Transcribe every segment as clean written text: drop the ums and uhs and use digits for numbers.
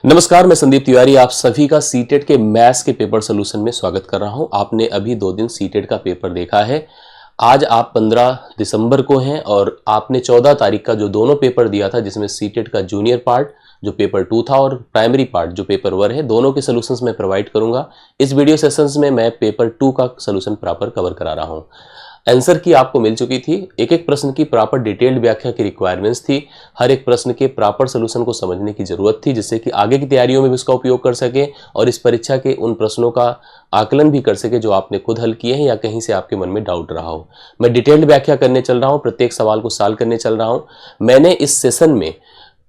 नमस्कार, मैं संदीप तिवारी आप सभी का सीटेट के मैथ्स के पेपर सोल्यूशन में स्वागत कर रहा हूं। आपने अभी 2 दिन सीटेट का पेपर देखा है। आज आप 15 दिसंबर को हैं और आपने 14 तारीख का जो दोनों पेपर दिया था, जिसमें सीटेट का जूनियर पार्ट जो पेपर 2 था और प्राइमरी पार्ट जो पेपर 1 है, दोनों के सोल्यूशंस मैं प्रोवाइड करूंगा। इस वीडियो सेशंस में मैं पेपर 2 का सोल्यूशन प्रॉपर कवर करा रहा हूं। आंसर की आपको मिल चुकी थी, एक एक प्रश्न की प्रॉपर डिटेल्ड व्याख्या की रिक्वायरमेंट्स थी। हर एक प्रश्न के प्रॉपर सोल्यूशन को समझने की जरूरत थी, जिससे कि आगे की तैयारियों में भी इसका उपयोग कर सके और इस परीक्षा के उन प्रश्नों का आकलन भी कर सके जो आपने खुद हल किए हैं या कहीं से आपके मन में डाउट रहा हो। मैं डिटेल्ड व्याख्या करने चल रहा हूँ, प्रत्येक सवाल को सॉल्व करने चल रहा हूँ। मैंने इस सेशन में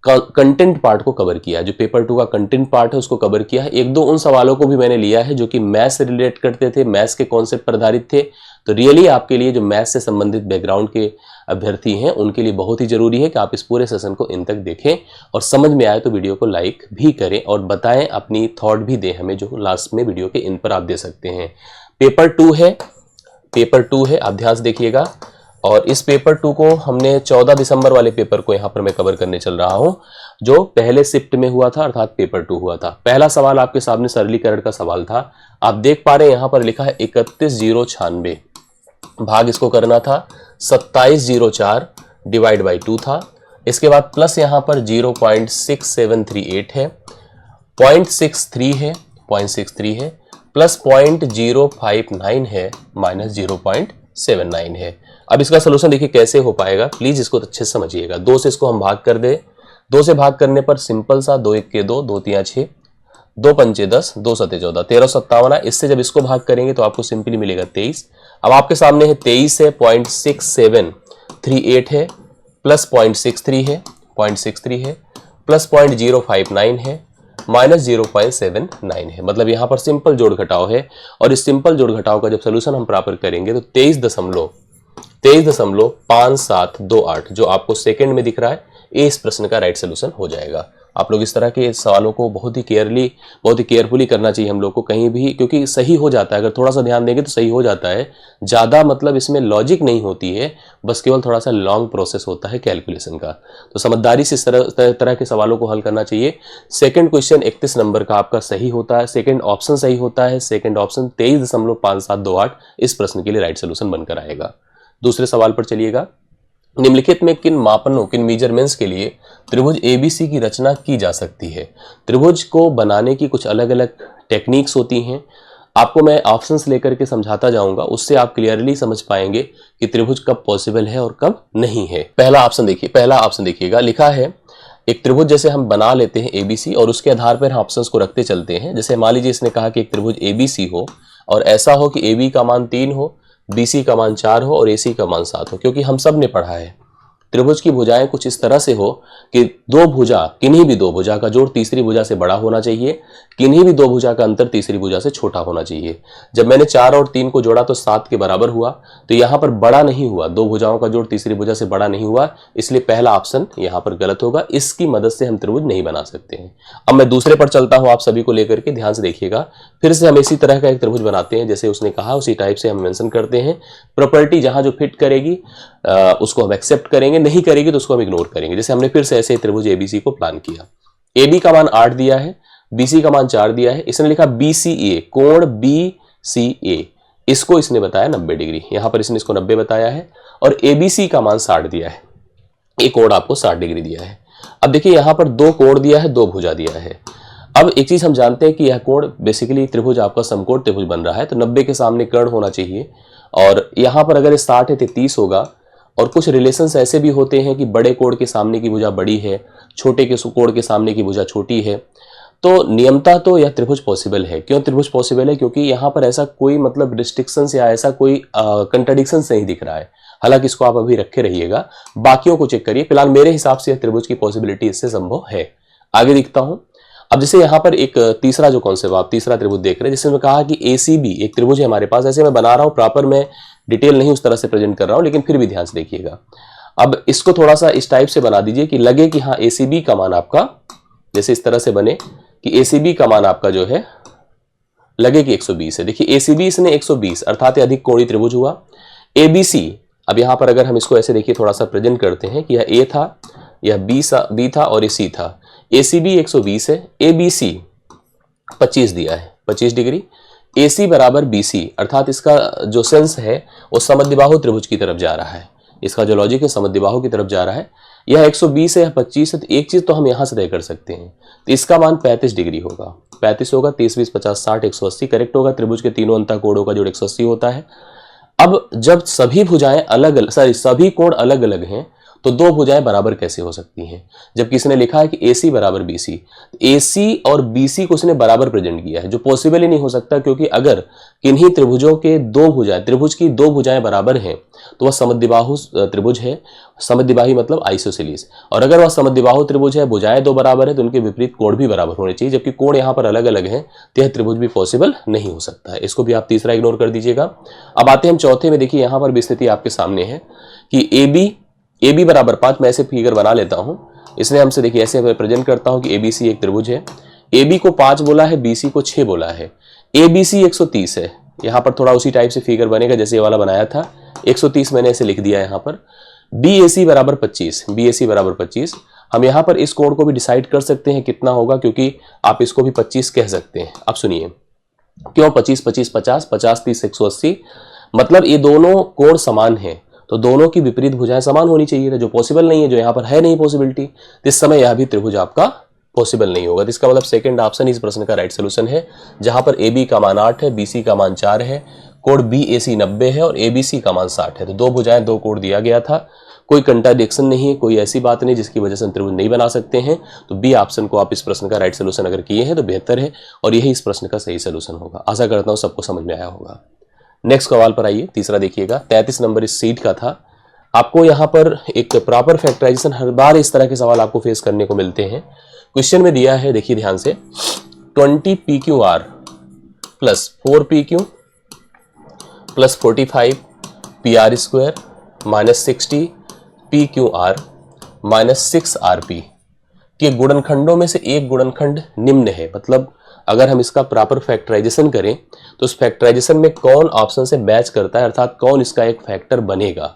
कंटेंट पार्ट को कवर किया, जो पेपर 2 का कंटेंट पार्ट है उसको कवर किया है। एक दो उन सवालों को भी मैंने लिया है जो कि मैथ्स से रिलेट करते थे, मैथ्स के कॉन्सेप्ट पर आधारित थे। तो रियली आपके लिए जो मैथ्स से संबंधित बैकग्राउंड के अभ्यर्थी हैं उनके लिए बहुत ही जरूरी है कि आप इस पूरे सेशन को इन तक देखें और समझ में आए तो वीडियो को लाइक भी करें और बताएं, अपनी थॉट भी दें हमें, जो लास्ट में वीडियो के इन पर आप दे सकते हैं। पेपर 2 है, आप ध्यान से देखिएगा। और इस पेपर 2 को हमने 14 दिसंबर वाले पेपर को यहाँ पर मैं कवर करने चल रहा हूँ, जो पहले शिफ्ट में हुआ था, अर्थात पेपर 2 हुआ था। पहला सवाल आपके सामने सरलीकरण का सवाल था। आप देख पा रहे हैं यहाँ पर लिखा है 31,096, भाग इसको करना था 27,04 डिवाइड बाई 2 था। इसके बाद प्लस यहाँ पर 0.6738 है, 0.63 है, प्लस 0.059 है, माइनस 0.79 है। अब इसका सोल्यूशन देखिए कैसे हो पाएगा, प्लीज इसको अच्छे से समझिएगा। 2 से इसको हम भाग कर दे, 2 से भाग करने पर सिंपल सा 2 1 के 2, 2 3 6, 2 5 10, 2 7 14, 1357। इससे जब इसको भाग करेंगे तो आपको सिंपली मिलेगा 23। अब आपके सामने है 23 है, 0.6738 है, प्लस 0.63 है, प्लस 0.059 है, माइनस 0.79 है। मतलब यहाँ पर सिंपल जोड़ घटाव है और इस सिंपल जोड़ घटाव का जब सोल्यूशन हम प्राप्त करेंगे तो 23.5728 जो आपको सेकंड में दिख रहा है, ये इस प्रश्न का राइट सोल्यूशन हो जाएगा। आप लोग इस तरह के सवालों को बहुत ही केयरफुली करना चाहिए हम लोग को, कहीं भी, क्योंकि सही हो जाता है, अगर थोड़ा सा ध्यान देंगे तो सही हो जाता है। ज़्यादा मतलब इसमें लॉजिक नहीं होती है, बस केवल थोड़ा सा लॉन्ग प्रोसेस होता है कैलकुलेशन का। तो समझदारी से इस तरह के सवालों को हल करना चाहिए। सेकंड क्वेश्चन 31 नंबर का आपका सही होता है, सेकंड ऑप्शन सही होता है, सेकंड ऑप्शन 23.5728 इस प्रश्न के लिए राइट सोल्यूशन बनकर आएगा। दूसरे सवाल पर चलिएगा। निम्नलिखित में किन मापनों, किन मेजरमेंट्स के लिए त्रिभुज एबीसी की रचना की जा सकती है? त्रिभुज को बनाने की कुछ अलग अलग टेक्निक्स होती हैं। आपको मैं ऑप्शंस लेकर के समझाता जाऊंगा, उससे आप क्लियरली समझ पाएंगे कि त्रिभुज कब पॉसिबल है और कब नहीं है। पहला ऑप्शन देखिएगा, लिखा है एक त्रिभुज जैसे हम बना लेते हैं एबीसी और उसके आधार पर हम ऑप्शंस को रखते चलते हैं। जैसे मान लीजिए इसने कहा कि एक त्रिभुज एबीसी हो और ऐसा हो कि AB का मान 3 हो, BC का मान 4 हो और AC का मान 7 हो। क्योंकि हम सब ने पढ़ा है त्रिभुज की भुजाएं कुछ इस तरह से हो कि किन्हीं भी दो भुजा का जोड़ तीसरी भुजा से बड़ा होना चाहिए, किन्हीं भी दो भुजा का अंतर तीसरी भुजा से छोटा होना चाहिए। जब मैंने 4 और 3 को जोड़ा तो 7 के बराबर हुआ, तो यहाँ पर बड़ा नहीं हुआ, दो भुजाओं का जोड़ तीसरी भुजा से बड़ा नहीं हुआ, इसलिए पहला ऑप्शन यहाँ पर गलत होगा। इसकी मदद से हम त्रिभुज नहीं बना सकते हैं। अब मैं दूसरे पर चलता हूँ, आप सभी को लेकर के ध्यान से देखिएगा। फिर से हम इसी तरह का एक त्रिभुज बनाते हैं, जैसे उसने कहा उसी टाइप से हम मेंशन करते हैं। प्रॉपर्टी जहां जो फिट करेगी उसको हम एक्सेप्ट करेंगे, नहीं करेगी तो उसको हम इग्नोर करेंगे। जैसे हमने फिर से ऐसे त्रिभुज एबीसी को प्लान किया। AB का मान 8 दिया है, BC का मान 4 दिया है, इसने लिखा BCA, कोण BCA, इसको इसने बताया 90 डिग्री, यहां पर इसने इसको 90 बताया है और ABC का मान 60 दिया है, एक कोण आपको 60 डिग्री दिया है। अब देखिए यहां पर 2 कोण दिया है, 2 भुजा दिया है। अब एक चीज हम जानते हैं कि यह कोण बेसिकली त्रिभुज आपका समकोण त्रिभुज बन रहा है, तो 90 के सामने कर्ण होना चाहिए और यहां पर अगर 60 है तो 30 होगा। और कुछ रिलेशंस ऐसे भी होते हैं कि बड़े कोण के सामने की भुजा बड़ी है, छोटे के कोण के सामने की भुजा छोटी है। तो नियमतः तो यह त्रिभुज पॉसिबल है। क्यों त्रिभुज पॉसिबल है? क्योंकि यहाँ पर ऐसा कोई मतलब रिस्ट्रिक्शंस या ऐसा कोई कंट्राडिक्शंस नहीं दिख रहा है। हालांकि इसको आप अभी रखे रहिएगा, बाकियों को चेक करिए। फिलहाल मेरे हिसाब से यह त्रिभुज की पॉसिबिलिटी इससे संभव है। आगे दिखता हूं। अब जैसे यहाँ पर एक तीसरा जो कॉन्सेप्ट, आप तीसरा त्रिभुज देख रहे हैं, जिसमें कहा कि ACB एक त्रिभुज है हमारे पास। ऐसे मैं बना रहा हूं, प्रॉपर मैं डिटेल नहीं उस तरह से प्रेजेंट कर रहा हूं, लेकिन फिर भी ध्यान से देखिएगा। अब इसको थोड़ा सा इस टाइप से बना दीजिए कि लगे कि हाँ ACB का मान आपका, जैसे इस तरह से बने कि ACB का मान आपका जो है लगे कि 120 है। देखिए ACB इसने 120 अर्थात अधिक कोणीय त्रिभुज हुआ। ABC, अब यहां पर अगर हम इसको ऐसे देखिए थोड़ा सा प्रेजेंट करते हैं कि यह A था, यह B था और ये C था। ACB 120 है, ABC 25 दिया है, 25 डिग्री, AC बराबर BC, अर्थात इसका जो सेंस है वो समद्विबाहु त्रिभुज की तरफ जा रहा है, इसका जो लॉजिक है समद्विबाहु की तरफ जा रहा है। यह 120 है या 25 है, तो एक चीज तो हम यहां से तय कर सकते हैं, तो इसका मान 35 डिग्री होगा, 35 होगा, 30 20 50 60 180 करेक्ट होगा। त्रिभुज के तीनों अंतःकोणों का जोड़ 180 होता है। अब जब सभी भुजाएं अलग अलग सभी कोण अलग अलग हैं, तो दो भुजाएं बराबर कैसे हो सकती हैं? जब किसी ने लिखा है कि AC बराबर BC, AC और BC को उसने बराबर प्रेजेंट किया है, जो पॉसिबल ही नहीं हो सकता, क्योंकि अगर किन्हीं त्रिभुजों के त्रिभुज की दो भुजाएं बराबर हैं तो वह समद्विबाहु त्रिभुज है। समद्विबाही मतलब आइसोसेलेस, और अगर वह समद्विबाहु त्रिभुज है, भुजाएं दो बराबर है, तो उनके विपरीत कोण भी बराबर होने चाहिए, जबकि कोण यहाँ पर अलग अलग हैं, तो यह त्रिभुज भी पॉसिबल नहीं हो सकता है। इसको भी आप तीसरा इग्नोर कर दीजिएगा। अब आते हैं हम चौथे में। देखिए यहाँ पर भी स्थिति आपके सामने है कि AB बराबर 5, मैं ऐसे फिगर बना लेता हूं, इसने हमसे देखिए ऐसे मैं प्रेजेंट करता हूं कि ABC एक त्रिभुज है, AB को 5 बोला है, BC को 6 बोला है, ABC 130 है। यहां पर थोड़ा उसी टाइप से फिगर बनेगा जैसे ये वाला बनाया था, 130 मैंने ऐसे लिख दिया यहां पर। BAC बराबर 25, BAC बराबर 25। हम यहां पर इस कोण को भी डिसाइड कर सकते हैं कितना होगा, क्योंकि आप इसको भी 25 कह सकते हैं। अब सुनिए क्यों 25 25 50 50 30 180, मतलब ये दोनों कोण समान हैं, तो दोनों की विपरीत भुजाएं समान होनी चाहिए, जो पॉसिबल नहीं है, जो यहाँ पर है नहीं पॉसिबिलिटी, तो इस समय यह भी त्रिभुज आपका पॉसिबल नहीं होगा। तो इसका मतलब सेकंड ऑप्शन इस प्रश्न का राइट सोल्यूशन है, जहां पर AB का मान 8 है, BC का मान 4 है, कोण BAC 90 है और ABC का मान 60 है। तो दो भुजाएं दो कोण दिया गया था, कोई कंट्राडिक्शन नहीं है, कोई ऐसी बात नहीं जिसकी वजह से हम त्रिभुज नहीं बना सकते हैं। तो बी ऑप्शन को आप इस प्रश्न का राइट सोल्यूशन अगर किए हैं तो बेहतर है, और यही इस प्रश्न का सही सोल्यूशन होगा। आशा करता हूं सबको समझ में आया होगा। नेक्स्ट सवाल पर आइए, तीसरा देखिएगा, 33 नंबर इस सीट का था। आपको यहाँ पर एक प्रॉपर फैक्टराइजेशन, हर बार इस तरह के सवाल आपको फेस करने को मिलते हैं। क्वेश्चन में दिया है, देखिए ध्यान से, 20 PQR plus 4 PQ plus 45 PR square minus 60 PQR minus 6 RP के गुणनखंडों में से एक गुणनखंड निम्न है। मतलब अगर हम इसका प्रॉपर फैक्टराइजेशन करें तो उस फैक्टराइजेशन में कौन ऑप्शन से मैच करता है, अर्थात कौन इसका एक फैक्टर बनेगा।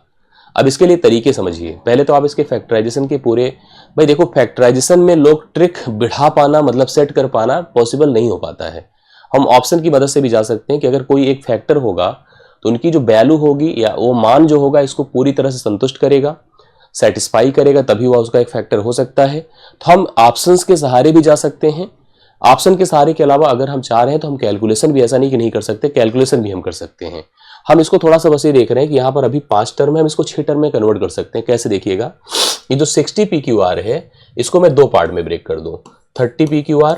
अब इसके लिए तरीके समझिए। पहले तो आप इसके फैक्टराइजेशन के पूरे, भाई देखो फैक्टराइजेशन में लोग ट्रिक बढ़ा पाना, मतलब सेट कर पाना पॉसिबल नहीं हो पाता है। हम ऑप्शन की मदद से भी जा सकते हैं कि अगर कोई एक फैक्टर होगा तो उनकी जो वैल्यू होगी या वो मान जो होगा इसको पूरी तरह से संतुष्ट करेगा, सेटिस्फाई करेगा, तभी वह उसका एक फैक्टर हो सकता है। तो हम ऑप्शंस के सहारे भी जा सकते हैं। ऑप्शन के सहारे के अलावा अगर हम चाह रहे हैं तो हम कैलकुलेशन भी, ऐसा नहीं कि नहीं कर सकते, कैलकुलेशन भी हम कर सकते हैं। हम इसको थोड़ा सा बस ये देख रहे हैं कि यहाँ पर अभी 5 टर्म है, हम इसको 6 टर्म में कन्वर्ट कर सकते हैं। कैसे देखिएगा, ये जो 60 PQR है इसको मैं दो पार्ट में ब्रेक कर दूं, 30 PQR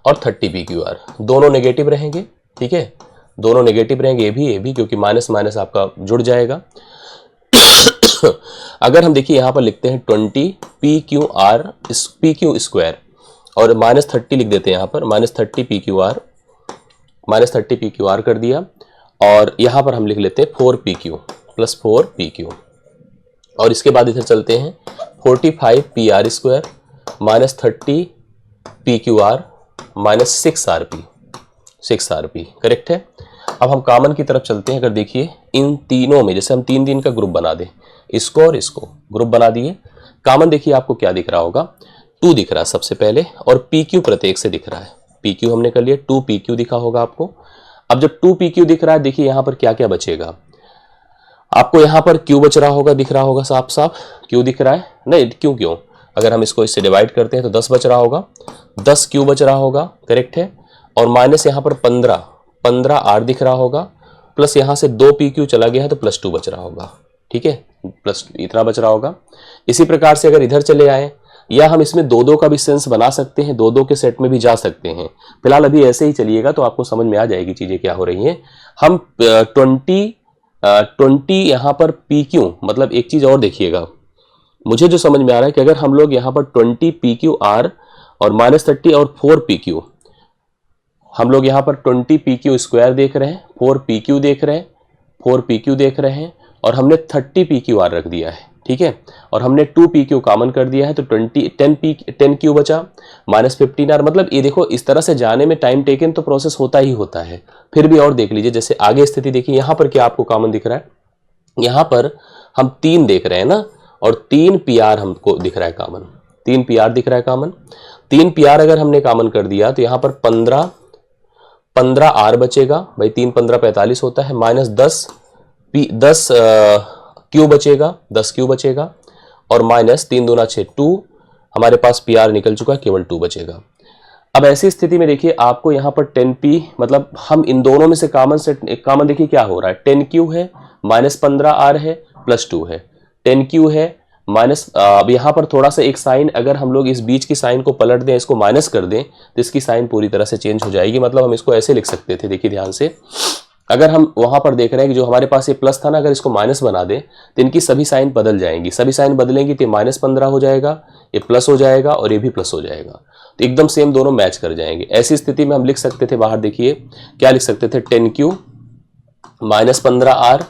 और 30 PQR, दोनों नेगेटिव रहेंगे, ठीक है, दोनों नेगेटिव रहेंगे, ये भी क्योंकि माइनस माइनस आपका जुड़ जाएगा। अगर हम देखिए यहाँ पर लिखते हैं 20 PQ स्क्वायर और माइनस 30 लिख देते हैं, यहाँ पर माइनस 30 PQR कर दिया, और यहाँ पर हम लिख लेते हैं 4 PQ प्लस 4 PQ, और इसके बाद इधर चलते हैं 45 PR square minus 30 PQR minus 6 RP, correct है। अब हम कॉमन की तरफ चलते हैं। अगर देखिए इन तीनों में, जैसे हम 3 का ग्रुप बना दें, इसको और इसको ग्रुप बना दिए, कॉमन देखिए आपको क्या दिख रहा होगा, 2 दिख रहा है सबसे पहले, और PQ प्रत्येक से दिख रहा है। PQ हमने कर लिया, 2 PQ दिखा होगा आपको। अब जब 2 PQ दिख रहा है, देखिए यहाँ पर क्या क्या बचेगा आपको, यहाँ पर Q बच रहा होगा, दिख रहा होगा साफ साफ Q दिख रहा है, नहीं क्यों अगर हम इसको इससे डिवाइड करते हैं तो 10 बच रहा होगा, 10 Q बच रहा होगा, करेक्ट है, और माइनस यहाँ पर 15 R दिख रहा होगा, प्लस यहाँ से 2 PQ चला गया है तो प्लस 2 बच रहा होगा, ठीक है, प्लस इतना बच रहा होगा। इसी प्रकार से अगर इधर चले आए, या हम इसमें 2 का भी सेंस बना सकते हैं, 2 के सेट में भी जा सकते हैं। फिलहाल अभी ऐसे ही चलिएगा तो आपको समझ में आ जाएगी चीजें क्या हो रही हैं। हम 20 यहाँ पर PQ, मतलब एक चीज और देखिएगा, मुझे जो समझ में आ रहा है कि अगर हम लोग यहाँ पर 20 PQR और माइनस 30 और 4 PQ, हम लोग यहाँ पर 20 PQ स्क्वायर देख रहे हैं, 4 PQ देख रहे हैं, 4 PQ देख रहे हैं, और हमने 30 PQR रख दिया है, ठीक है, और हमने 2 PQ कॉमन कर दिया है, तो 10 Q बचा माइनस 15 R। मतलब ये देखो इस तरह से जाने में टाइम टेकन तो प्रोसेस होता ही होता है। फिर भी और देख लीजिए, जैसे आगे स्थिति देखिए, यहाँ पर क्या आपको कॉमन दिख रहा है, यहाँ पर हम 3 देख रहे हैं ना, और 3 PR हमको दिख रहा है कॉमन, 3 PR दिख रहा है कॉमन, 3 PR अगर हमने कॉमन कर दिया तो यहाँ पर 15 R बचेगा भाई, 3 15 45 होता है, माइनस 10 Q बचेगा, 10 Q बचेगा, और माइनस 3 दूना 6 2, हमारे पास PR निकल चुका है, केवल 2 बचेगा। अब ऐसी स्थिति में देखिए आपको यहाँ पर 10P, मतलब हम इन दोनों में से कॉमन देखिए क्या हो रहा है, 10Q है माइनस 15R है प्लस 2 है, 10Q है माइनस, अब यहाँ पर थोड़ा सा एक साइन, अगर हम लोग इस बीच की साइन को पलट दें, इसको माइनस कर दें तो इसकी साइन पूरी तरह से चेंज हो जाएगी। मतलब हम इसको ऐसे लिख सकते थे, देखिए ध्यान से, अगर हम वहां पर देख रहे हैं कि जो हमारे पास ये प्लस था ना, अगर इसको माइनस बना दें तो इनकी सभी साइन बदल जाएंगी, सभी साइन बदलेंगी तो माइनस 15 हो जाएगा, ये प्लस हो जाएगा और ये भी प्लस हो जाएगा, तो एकदम सेम दोनों मैच कर जाएंगे। ऐसी स्थिति में हम लिख सकते थे, बाहर देखिए क्या लिख सकते थे, 10Q माइनस 15R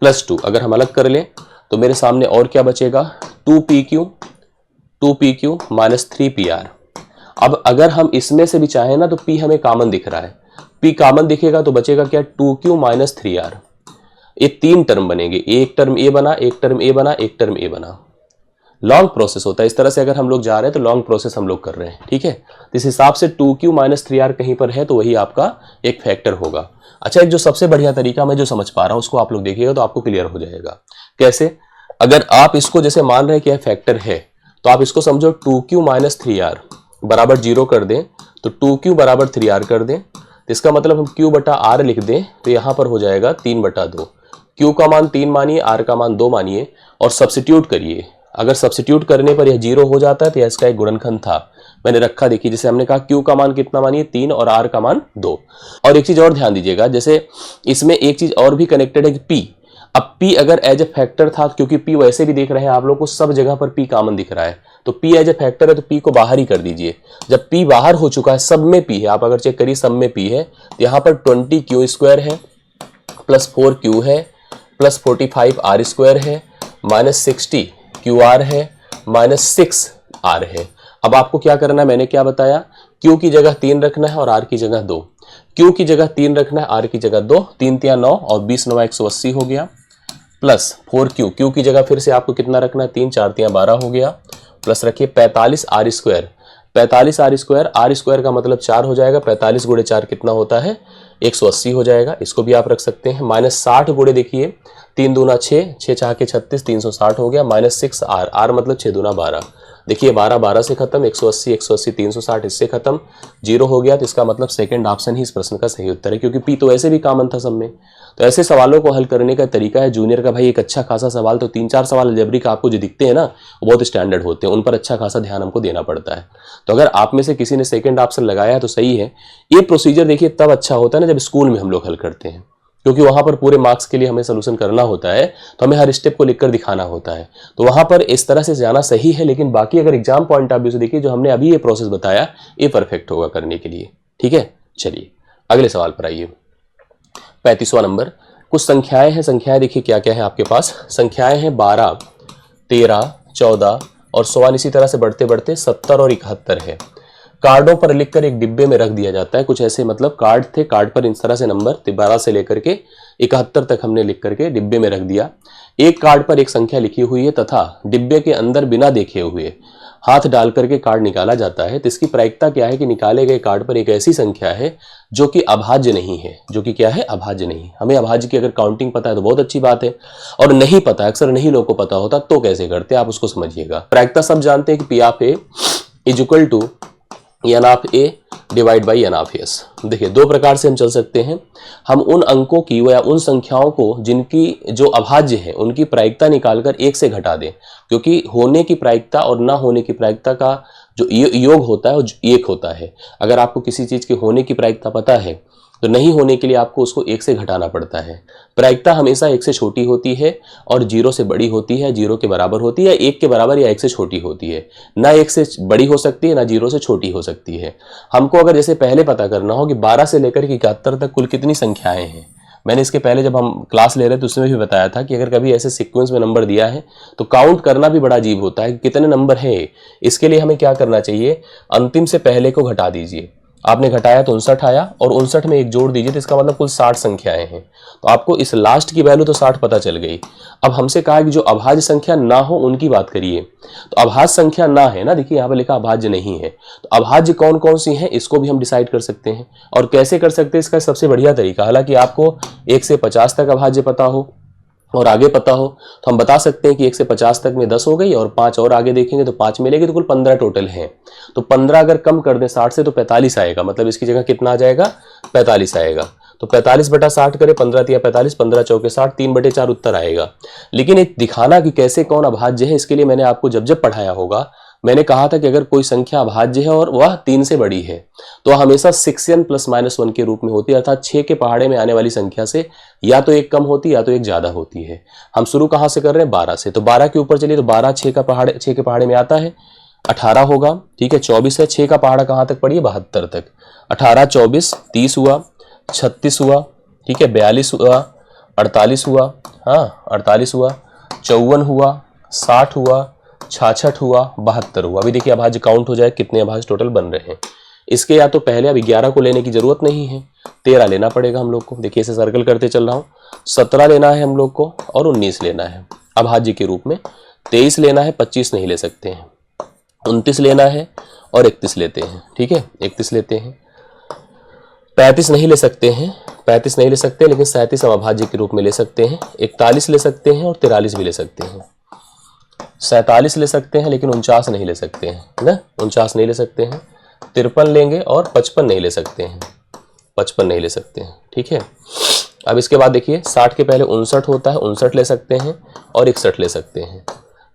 प्लस 2, अगर हम अलग कर लें तो मेरे सामने और क्या बचेगा, 2PQ माइनस 3PR। अब अगर हम इसमें से भी चाहें ना तो P हमें कॉमन दिख रहा है, P कॉमन दिखेगा तो बचेगा क्या, 2Q माइनस 3R। ये 3 टर्म बनेंगे, एक टर्म A बना, एक टर्म A बना, एक टर्म A बना। लॉन्ग प्रोसेस होता है इस तरह से, अगर हम लोग जा रहे हैं तो लॉन्ग प्रोसेस हम लोग कर रहे हैं, ठीक है। इस हिसाब से 2Q माइनस 3R कहीं पर है तो वही आपका एक फैक्टर होगा। अच्छा, एक जो सबसे बढ़िया तरीका मैं जो समझ पा रहा हूं उसको आप लोग देखिएगा तो आपको क्लियर हो जाएगा। कैसे, अगर आप इसको जैसे मान रहे हैं कि यह फैक्टर है तो आप इसको समझो 2Q माइनस 3R बराबर 0 कर दें, तो 2Q बराबर 3R कर दें, तो इसका मतलब हम Q बटा R लिख दें तो यहां पर हो जाएगा 3 बटा 2। Q का मान 3 मानिए, R का मान 2 मानिए और सब्स्टिट्यूट करिए। अगर सब्स्टिट्यूट करने पर यह 0 हो जाता है तो यह इसका एक गुणनखंड था, मैंने रखा, देखिए जैसे हमने कहा Q का मान कितना मानिए 3 और R का मान 2। और एक चीज और ध्यान दीजिएगा, जैसे इसमें एक चीज और भी कनेक्टेड है कि P, अब P अगर एज ए फैक्टर था, क्योंकि P वैसे भी देख रहे हैं आप लोग को सब जगह पर P कॉमन दिख रहा है, तो P एज ए फैक्टर है तो P को बाहर ही कर दीजिए। जब P बाहर हो चुका है, सब में P है, आप अगर चेक करिए सब में P है, तो यहाँ पर 20Q² है प्लस 4Q है प्लस 45R² है माइनस 60QR है माइनस 6R है। अब आपको क्या करना है, मैंने क्या बताया, Q की जगह 3 रखना है और R की जगह 2। Q की जगह 3 रखना है, R की जगह 2, 3 3 9 और 20 9 180 हो गया, प्लस 4Q, Q की जगह फिर से आपको कितना रखना है, 3 4 3 12 हो गया, प्लस रखिए 45R², 45R², R² का मतलब 4 हो जाएगा, 45 गुणे 4 कितना होता है, 180 हो जाएगा, इसको भी आप रख सकते हैं। माइनस 60 गुणे देखिए 3 दूना 6, 6 4 के 36, 360 हो गया, माइनस 6R, R मतलब 6 दूना 12, देखिए 12 12 से खत्म, 180 180 360 इससे खत्म, 0 हो गया, तो इसका मतलब सेकंड ऑप्शन ही इस प्रश्न का सही उत्तर है, क्योंकि P तो वैसे भी कॉमन था सब में। तो ऐसे सवालों को हल करने का तरीका है जूनियर का भाई, एक अच्छा खासा सवाल तो 3-4 सवाल अलजेब्रिक आपको जो दिखते हैं ना वो बहुत स्टैंडर्ड होते हैं, उन पर अच्छा खासा ध्यान हमको देना पड़ता है। तो अगर आप में से किसी ने सेकंड ऑप्शन लगाया है तो सही है। ये प्रोसीजर देखिए तब अच्छा होता है ना जब स्कूल में हम लोग हल करते हैं, क्योंकि वहां पर पूरे मार्क्स के लिए हमें सोल्यूशन करना होता है, तो हमें हर स्टेप को लिखकर दिखाना होता है, तो वहां पर इस तरह से जाना सही है। लेकिन बाकी अगर एग्जाम पॉइंट ऑफ व्यू से देखिए, जो हमने अभी ये प्रोसेस बताया ये परफेक्ट होगा करने के लिए, ठीक है। चलिए अगले सवाल पर आइए, 35वां नंबर। कुछ संख्याएं हैं, संख्याएं देखिए क्या क्या है आपके पास, संख्याएं हैं 12 13 14 और सवाल इसी तरह से बढ़ते बढ़ते 70 और 71 है। कार्डों पर लिखकर एक डिब्बे में रख दिया जाता है, कुछ ऐसे मतलब कार्ड थे, कार्ड पर इस तरह से नंबर 12 से लेकर के 71 तक हमने लिख करके डिब्बे में रख दिया। एक कार्ड पर एक संख्या लिखी हुई है तथा डिब्बे के अंदर बिना देखे हुए हाथ डाल करके कार्ड निकाला जाता है, तो इसकी प्रायिकता क्या है कि निकाले गए कार्ड पर एक ऐसी संख्या है जो कि अभाज्य नहीं है, जो कि क्या है, अभाज्य नहीं। हमें अभाज्य की अगर काउंटिंग पता है तो बहुत अच्छी बात है, और नहीं पता, अक्सर नहीं लोगों को पता होता, तो कैसे करते हैं आप उसको समझिएगा। प्रायिकता सब जानते हैं कि P of A is equal to n of A divide by n of S। देखिए दो प्रकार से हम चल सकते हैं, हम उन अंकों की या उन संख्याओं को जिनकी जो अभाज्य है उनकी प्रायिकता निकालकर 1 से घटा दें, क्योंकि होने की प्रायिकता और ना होने की प्रायिकता का जो योग होता है वो 1 होता है। अगर आपको किसी चीज के होने की प्रायिकता पता है तो नहीं होने के लिए आपको उसको 1 से घटाना पड़ता है। प्रायिकता हमेशा 1 से छोटी होती है और 0 से बड़ी होती है, 0 के बराबर होती है, 1 के बराबर या 1 से छोटी होती है, ना 1 से बड़ी हो सकती है ना 0 से छोटी हो सकती है। हमको अगर जैसे पहले पता करना हो कि 12 से लेकर के 71 तक कुल कितनी संख्याएं हैं, मैंने इसके पहले जब हम क्लास ले रहे थे उसमें भी बताया था कि अगर कभी ऐसे सीक्वेंस में नंबर दिया है तो काउंट करना भी बड़ा अजीब होता है कि कितने नंबर हैं। इसके लिए हमें क्या करना चाहिए, अंतिम से पहले को घटा दीजिए, आपने घटाया तो 59 आया, और 59 में एक जोड़ दीजिए तो इसका मतलब कुल 60 संख्याएं हैं। तो आपको इस लास्ट की वैल्यू तो 60 पता चल गई। अब हमसे कहा कि जो अभाज्य संख्या ना हो उनकी बात करिए। तो अभाज्य संख्या ना है ना, देखिए यहाँ पे लिखा अभाज्य नहीं है, तो अभाज्य कौन कौन सी हैं इसको भी हम डिसाइड कर सकते हैं। और कैसे कर सकते हैं, इसका सबसे बढ़िया तरीका, हालांकि आपको 1 से 50 तक अभाज्य पता हो और आगे पता हो तो हम बता सकते हैं कि 1 से 50 तक में 10 हो गई, और 5 और आगे देखेंगे तो 5 मिलेगी, तो कुल 15 टोटल हैं। तो 15 अगर कम कर दें 60 से तो 45 आएगा, मतलब इसकी जगह कितना आ जाएगा, 45 आएगा। तो 45/60 करें, 15 तिया 45, 15 चौके 60, 3/4 उत्तर आएगा। लेकिन एक दिखाना कि कैसे कौन अभाज्य है, इसके लिए मैंने आपको जब जब पढ़ाया होगा मैंने कहा था कि अगर कोई संख्या अभाज्य है और वह 3 से बड़ी है तो हमेशा 6n + -1 के रूप में होती है, अर्थात 6 के पहाड़े में आने वाली संख्या से या तो एक कम होती है या तो एक ज्यादा होती है। हम शुरू कहां से कर रहे हैं, 12 से, तो 12 के ऊपर चलिए तो 12 6 के पहाड़े में आता है, 18 होगा, ठीक है। 24 है, 6 का पहाड़ा कहां तक पड़ी है, 72 तक। 18 24 30 हुआ, 36 हुआ, ठीक है, 42 हुआ, 48 हुआ, हाँ 48 हुआ, 54 हुआ, 60 हुआ, 66 हुआ, 72 हुआ। अभी देखिए अभाज्य काउंट हो जाए कितने अभाज्य टोटल बन रहे हैं। इसके या तो पहले अभी 11 को लेने की जरूरत नहीं है, 13 लेना पड़ेगा हम लोग को। देखिए इसे सर्कल करते चल रहा हूं, 17 लेना है हम लोग को और 19 लेना है अभाज्य के रूप में, 23 लेना है, 25 नहीं ले सकते हैं, 29 लेना है और 31 लेते हैं, ठीक है 31 लेते हैं, 35 नहीं ले सकते हैं, 35 नहीं ले सकते, लेकिन 37 हम अभाज्य के रूप में ले सकते हैं, 41 ले सकते हैं और 43 भी ले सकते हैं, 47 ले सकते हैं, लेकिन 49 नहीं ले सकते हैं, है ना, 49 नहीं ले सकते हैं, 53 लेंगे और 55 नहीं ले सकते हैं, 55 नहीं ले सकते हैं, ठीक है। अब इसके बाद देखिए 60 के पहले 59 होता है, 59 ले सकते हैं और 61 ले सकते हैं,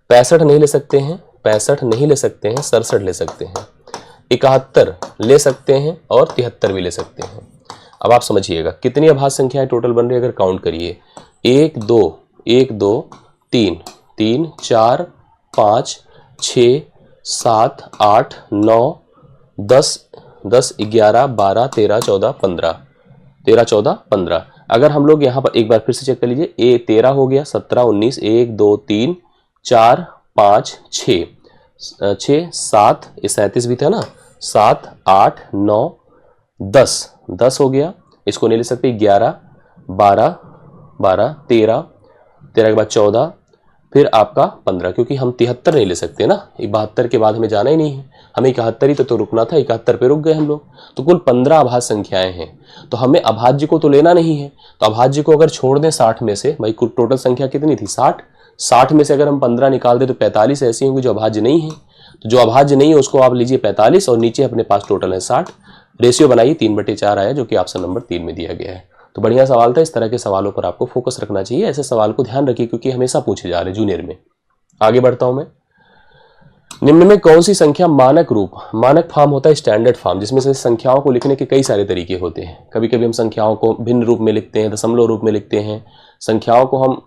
65 नहीं ले सकते हैं, 65 नहीं ले सकते हैं, 67 ले सकते हैं, 71 ले सकते हैं और 73 भी ले सकते हैं। अब आप समझिएगा कितनी अभाज्य संख्याएं टोटल बन रही है, अगर काउंट करिए 1 2 1 2 3 3 4 5 6 7 8 9 10 10 11 12 13 14 15 13 14 15। अगर हम लोग यहाँ पर एक बार फिर से चेक कर लीजिए, ए 13 हो गया, 17 19 1 2 3 4 5 6 6 7, 37 भी था ना, 7 8 9 10 10 हो गया, इसको नहीं ले सकते, 11 12 12 13 13 के बाद 14, फिर आपका 15, क्योंकि हम 73 नहीं ले सकते ना, 72 के बाद हमें जाना ही नहीं है, हमें 71 ही तो रुकना था, 71 पे रुक गए हम लोग। तो कुल 15 अभाज्य संख्याएं हैं, तो हमें अभाज्य को तो लेना नहीं है, तो अभाज्य को अगर छोड़ दें 60 में से, भाई कुल टोटल संख्या कितनी थी 60, 60 में से अगर हम 15 निकाल दें तो 45 ऐसी होंगी जो अभाज्य नहीं है। तो जो अभाज्य नहीं है उसको आप लीजिए 45 और नीचे अपने पास टोटल है 60, रेशियो बनाइए 3/4 आया, जो कि ऑप्शन नंबर 3 में दिया गया है। तो बढ़िया सवाल था, इस तरह के सवालों पर आपको फोकस रखना चाहिए, ऐसे सवाल को ध्यान रखिए क्योंकि हमेशा पूछे जा रहे हैं जूनियर में। आगे बढ़ता हूं मैं, निम्न में कौन सी संख्या मानक रूप, मानक फॉर्म होता है स्टैंडर्ड फॉर्म, जिसमें से संख्याओं को लिखने के कई सारे तरीके होते हैं। कभी कभी हम संख्याओं को भिन्न रूप में लिखते हैं, दशमलव रूप में लिखते हैं, संख्याओं को हम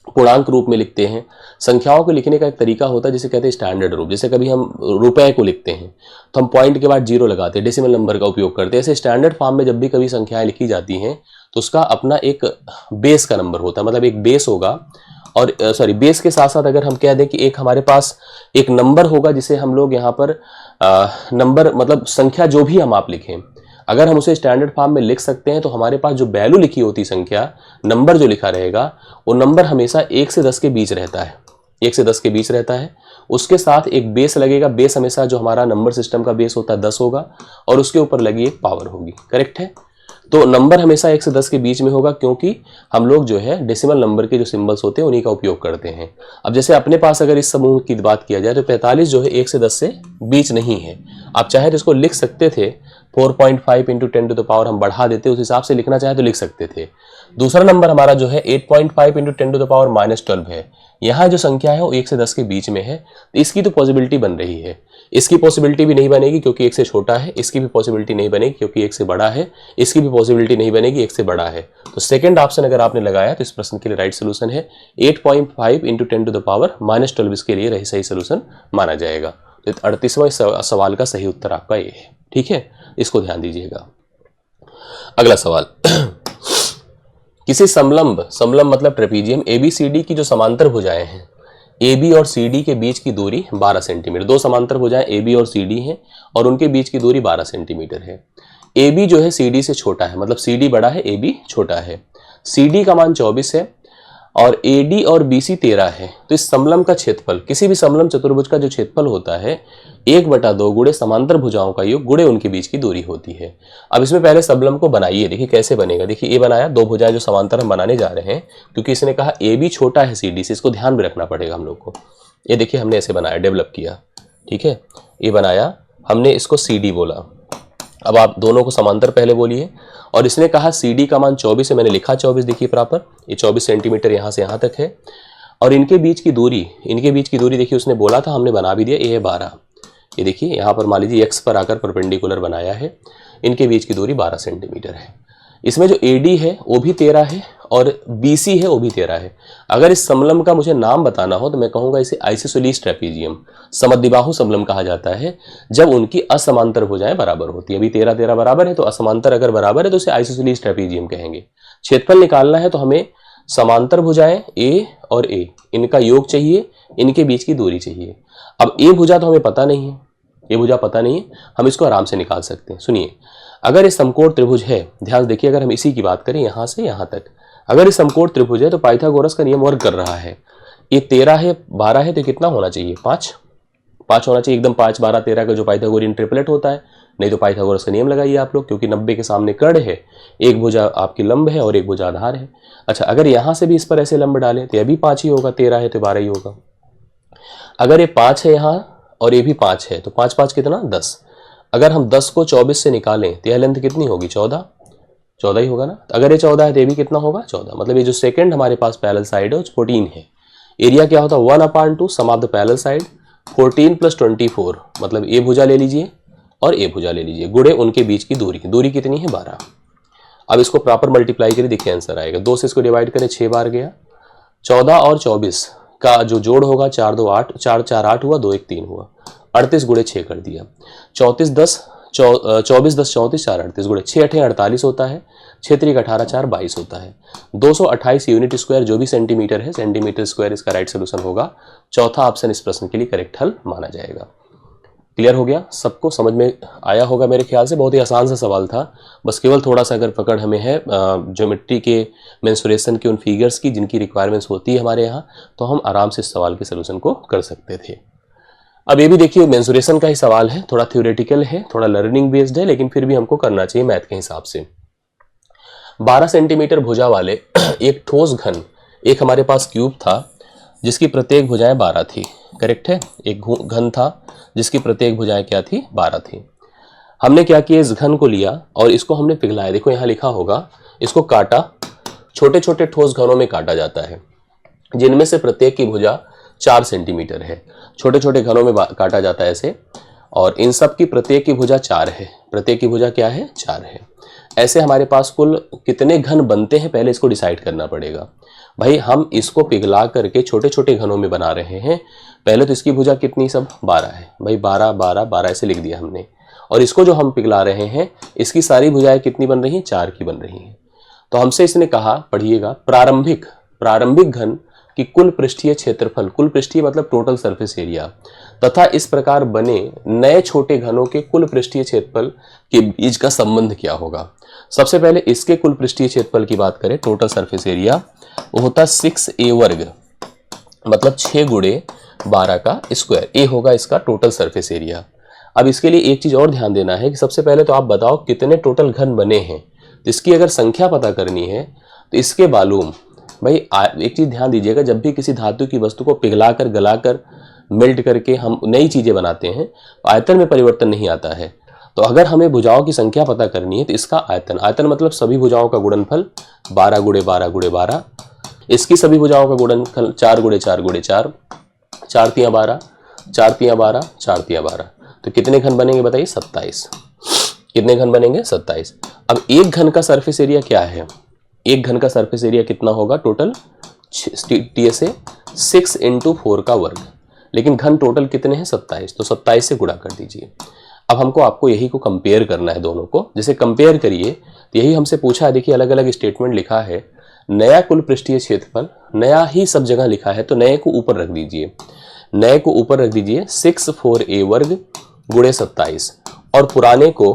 पूर्णांक रूप में लिखते हैं। संख्याओं को लिखने का एक तरीका होता है जिसे कहते हैं स्टैंडर्ड रूप। जैसे कभी हम रुपए को लिखते हैं तो हम पॉइंट के बाद 0 लगाते हैं, डेसिमल नंबर का उपयोग करते हैं। ऐसे स्टैंडर्ड फॉर्म में जब भी कभी संख्याएं लिखी जाती हैं तो उसका अपना एक बेस का नंबर होता है, मतलब एक बेस होगा, और बेस के साथ साथ अगर हम कह दें कि एक हमारे पास एक नंबर होगा जिसे हम लोग यहाँ पर नंबर मतलब संख्या जो भी हम आप लिखें, अगर हम उसे स्टैंडर्ड फॉर्म में लिख सकते हैं तो हमारे पास जो वैल्यू लिखी होती संख्या, नंबर जो लिखा रहेगा, वो नंबर हमेशा 1 से 10 के बीच रहता है, 1 से 10 के बीच रहता है। उसके साथ एक बेस लगेगा, बेस हमेशा जो हमारा नंबर सिस्टम का बेस होता है 10 होगा, और उसके ऊपर लगी एक पावर होगी, करेक्ट है। तो नंबर हमेशा 1 से 10 के बीच में होगा, क्योंकि हम लोग जो है डेसिमल नंबर के जो सिंबल्स होते हैं उन्हीं का उपयोग करते हैं। अब जैसे अपने पास अगर इस समूह की बात किया जाए तो 45 जो है 1 से 10 से बीच नहीं है। आप चाहे तो इसको लिख सकते थे 4.5 × 10⁻, हम बढ़ा देते, उस हिसाब से लिखना चाहे तो लिख सकते थे। दूसरा नंबर हमारा जो है 8.5 × 10⁻⁻12 है। यहाँ जो संख्या है वो 1 से 10 के बीच में है, तो इसकी तो पॉसिबिलिटी बन रही है। इसकी पॉसिबिलिटी भी नहीं बनेगी क्योंकि 1 से छोटा है, इसकी भी पॉसिबिलिटी नहीं बनेगी क्योंकि 1 से बड़ा है, इसकी भी पॉसिबिलिटी नहीं बनेगी 1 से बड़ा है। तो सेकंड ऑप्शन अगर आपने लगाया तो इस प्रश्न के लिए राइट सोल्यूशन है 8.5 × 10⁻⁻12 इसके लिए सही सोल्यूशन माना जाएगा। तो 38वां सवाल का सही उत्तर आपका ये है, ठीक है, इसको ध्यान दीजिएगा। अगला सवाल, किसी समलंब मतलब ट्रेपीजियम ABCD की जो समांतर भुजाएं हैं, ए बी और सी डी के बीच की दूरी 12 सेंटीमीटर। दो समांतर भुजाएं ए बी और सी डी हैं और उनके बीच की दूरी 12 सेंटीमीटर है। ए बी जो है सी डी से छोटा है, मतलब सी डी बड़ा है, ए बी छोटा है। सी डी का मान 24 है और ए डी और बी सी 13 है। तो इस समलंब का क्षेत्रफल, किसी भी समलंब चतुर्भुज का जो क्षेत्रफल होता है 1/2 गुणे समांतर भुजाओं का योग गुणे उनके बीच की दूरी होती है। अब इसमें पहले समलंब को बनाइए, देखिए कैसे बनेगा। देखिए ये बनाया, दो भुजाएं जो समांतर हम बनाने जा रहे हैं, क्योंकि इसने कहा ए बी छोटा है सी डी से, इसको ध्यान में रखना पड़ेगा हम लोग को। ये देखिए हमने ऐसे बनाया, डेवलप किया, ठीक है, ये बनाया हमने, इसको सी डी बोला। अब आप दोनों को समांतर पहले बोलिए। और इसने कहा सी डी का मान 24 है, मैंने लिखा 24, देखिए प्रॉपर, ये 24 सेंटीमीटर यहाँ से यहाँ तक है। और इनके बीच की दूरी, देखिए उसने बोला था, हमने बना भी दिया, ये है 12। ये देखिए यहाँ पर मान लीजिए एक्स पर आकर परपेंडिकुलर बनाया है, इनके बीच की दूरी 12 सेंटीमीटर है। इसमें जो AD है वो भी 13 है और BC है वो भी 13 है। अगर इस समलंब का मुझे नाम बताना हो तो मैं कहूँगा इसे आइसोसेलेस ट्रेपीजियम, समद्विबाहु समलंब कहा जाता है, जब उनकी असमांतर भुजाएं बराबर होती है। अभी 13-13 बराबर है, तो असमांतर अगर बराबर है तो इसे आइसोसेलेस ट्रेपीजियम कहेंगे। क्षेत्रफल निकालना है तो हमें समांतर भुजाएं A और A, इनका योग चाहिए, इनके बीच की दूरी चाहिए। अब A भुजा तो हमें पता नहीं है, ये भुजा पता नहीं है, हम इसको आराम से निकाल सकते हैं। सुनिए, अगर ये समकोण त्रिभुज है, ध्यान देखिए, अगर हम इसी की बात करें यहाँ से यहाँ तक, अगर ये समकोण त्रिभुज है तो पाइथागोरस का नियम वर्क कर रहा है। ये 13 है, 12 है, तो कितना होना चाहिए? 5 होना चाहिए, एकदम 5, 12, 13 का जो पाइथागोरियन ट्रिपलेट होता है। नहीं तो पाइथागोरस का नियम लगाइए आप लोग, क्योंकि 90 के सामने कर्ण है, एक भुजा आपकी लंब है और एक भुजा आधार है। अच्छा, अगर यहाँ से भी इस पर ऐसे लंब डालें तो यह भी 5 ही होगा, 13 है तो 12 ही होगा। अगर ये 5 है यहाँ और ये भी 5 है तो 5 5 कितना? 10। अगर हम 10 को 24 से निकालें तो यह लेंथ कितनी होगी? 14 ही होगा ना। अगर ये 14 है तो ये भी कितना होगा? 14। मतलब ये जो सेकंड हमारे पास पैरेलल साइड है 14 है। एरिया क्या होता है? 1/2 सम ऑफ द पैरेलल साइड, 14 + 24, मतलब ए भुजा ले लीजिए और ए भुजा ले लीजिए, गुणे उनके बीच की दूरी कितनी है? 12। अब इसको प्रॉपर मल्टीप्लाई करिए, देखिए आंसर आएगा। 2 से इसको डिवाइड करें, 6 बार गया। 14 और 24 का जो जोड़ होगा, 4 2 8, 4 4 8 हुआ, 2 1 3 हुआ, 38 गुणे 6 कर दिया। 24 10 34 4 38 गुणे 6 8 48 होता है, 6 3 18 4 22 होता है। 228 यूनिट स्क्वायर जो भी सेंटीमीटर है, सेंटीमीटर स्क्वायर इसका राइट सोल्यूशन होगा। चौथा ऑप्शन इस प्रश्न के लिए करेक्ट हल माना जाएगा। क्लियर हो गया? सबको समझ में आया होगा मेरे ख्याल से। बहुत ही आसान सा सवाल था, बस केवल थोड़ा सा अगर पकड़ हमें है ज्योमेट्री के मेंसुरेशन के उन फिगर्स की जिनकी रिक्वायरमेंट्स होती है हमारे यहाँ, तो हम आराम से इस सवाल के सोल्यूशन को कर सकते थे। अब ये भी देखिए मेंसुरेशन का ही सवाल है, थोड़ा थ्योरेटिकल है, थोड़ा लर्निंग बेस्ड है, लेकिन फिर भी हमको करना चाहिए मैथ के हिसाब से। 12 सेंटीमीटर भुजा वाले एक ठोस घन, एक हमारे पास क्यूब था जिसकी प्रत्येक भुजाएं 12 थी। करेक्ट है? एक घन था जिसकी प्रत्येक भुजाएं क्या थी? 12 थी। हमने क्या किया, इस घन को लिया और इसको हमने पिघलाया। देखो यहाँ लिखा होगा, इसको काटा, छोटे छोटे ठोस घनों में काटा जाता है जिनमें से प्रत्येक की भुजा 4 सेंटीमीटर है। छोटे छोटे घनों में काटा जाता है ऐसे, और इन सब की प्रत्येक की भुजा 4 है। प्रत्येक की भुजा क्या है? 4 है। ऐसे हमारे पास कुल कितने घन बनते हैं, पहले इसको डिसाइड करना पड़ेगा। भाई हम इसको पिघला करके छोटे छोटे घनों में बना रहे हैं। पहले तो इसकी भुजा कितनी? सब 12 है। भाई 12 12 12 ऐसे लिख दिया हमने। और इसको जो हम पिघला रहे हैं, इसकी सारी भुजाएं कितनी बन रही हैं? 4 की बन रही हैं। तो हमसे इसने कहा, पढ़िएगा, प्रारंभिक घन कि कुल पृष्ठीय क्षेत्रफल, कुल पृष्ठीय मतलब टोटल सरफेस एरिया, तथा इस प्रकार बने नए छोटे घनों के कुल पृष्ठीय क्षेत्रफल के बीच का संबंध क्या होगा। सबसे पहले इसके कुल पृष्ठीय क्षेत्रफल की बात करें, टोटल सरफेस एरिया, वो होता 6a वर्ग, मतलब 6 गुणे 12 का स्क्वायर। ए होगा इसका टोटल सरफेस एरिया। अब इसके लिए एक चीज और ध्यान देना है कि सबसे पहले तो आप बताओ कितने टोटल घन बने हैं। तो इसकी अगर संख्या पता करनी है तो इसके मालूम, भाई एक चीज ध्यान दीजिएगा, जब भी किसी धातु की वस्तु को पिघलाकर, गलाकर, मेल्ट करके हम नई चीजें बनाते हैं, आयतन में परिवर्तन नहीं आता है। तो अगर हमें भुजाओं की संख्या पता करनी है तो इसका आयतन मतलब सभी भुजाओं का गुणनफल 12 गुणे 12 गुणे 12, इसकी सभी भुजाओं का गुणनफल 4 गुणे 4 गुणे 4, 4 तिया 12, 4 तिया 12, 4 तिया 12। तो कितने घन बनेंगे बताइए? 27। कितने घन बनेंगे? 27। अब एक घन का सरफेस एरिया क्या है? एक घन का सरफेस एरिया कितना होगा टोटल? TSA 6 × 4 का वर्ग, लेकिन घन टोटल कितने हैं? 27। तो 27 से गुणा कर दीजिए। अब हमको आपको यही को कंपेयर करना है दोनों को। जैसे कंपेयर करिए तो यही हमसे पूछा है, देखिए अलग अलग स्टेटमेंट लिखा है। नया कुल पृष्ठीय क्षेत्रफल नया ही सब जगह लिखा है तो नए को ऊपर रख दीजिए, नए को ऊपर रख दीजिए 6 4 a वर्ग गुणे 27 और पुराने को,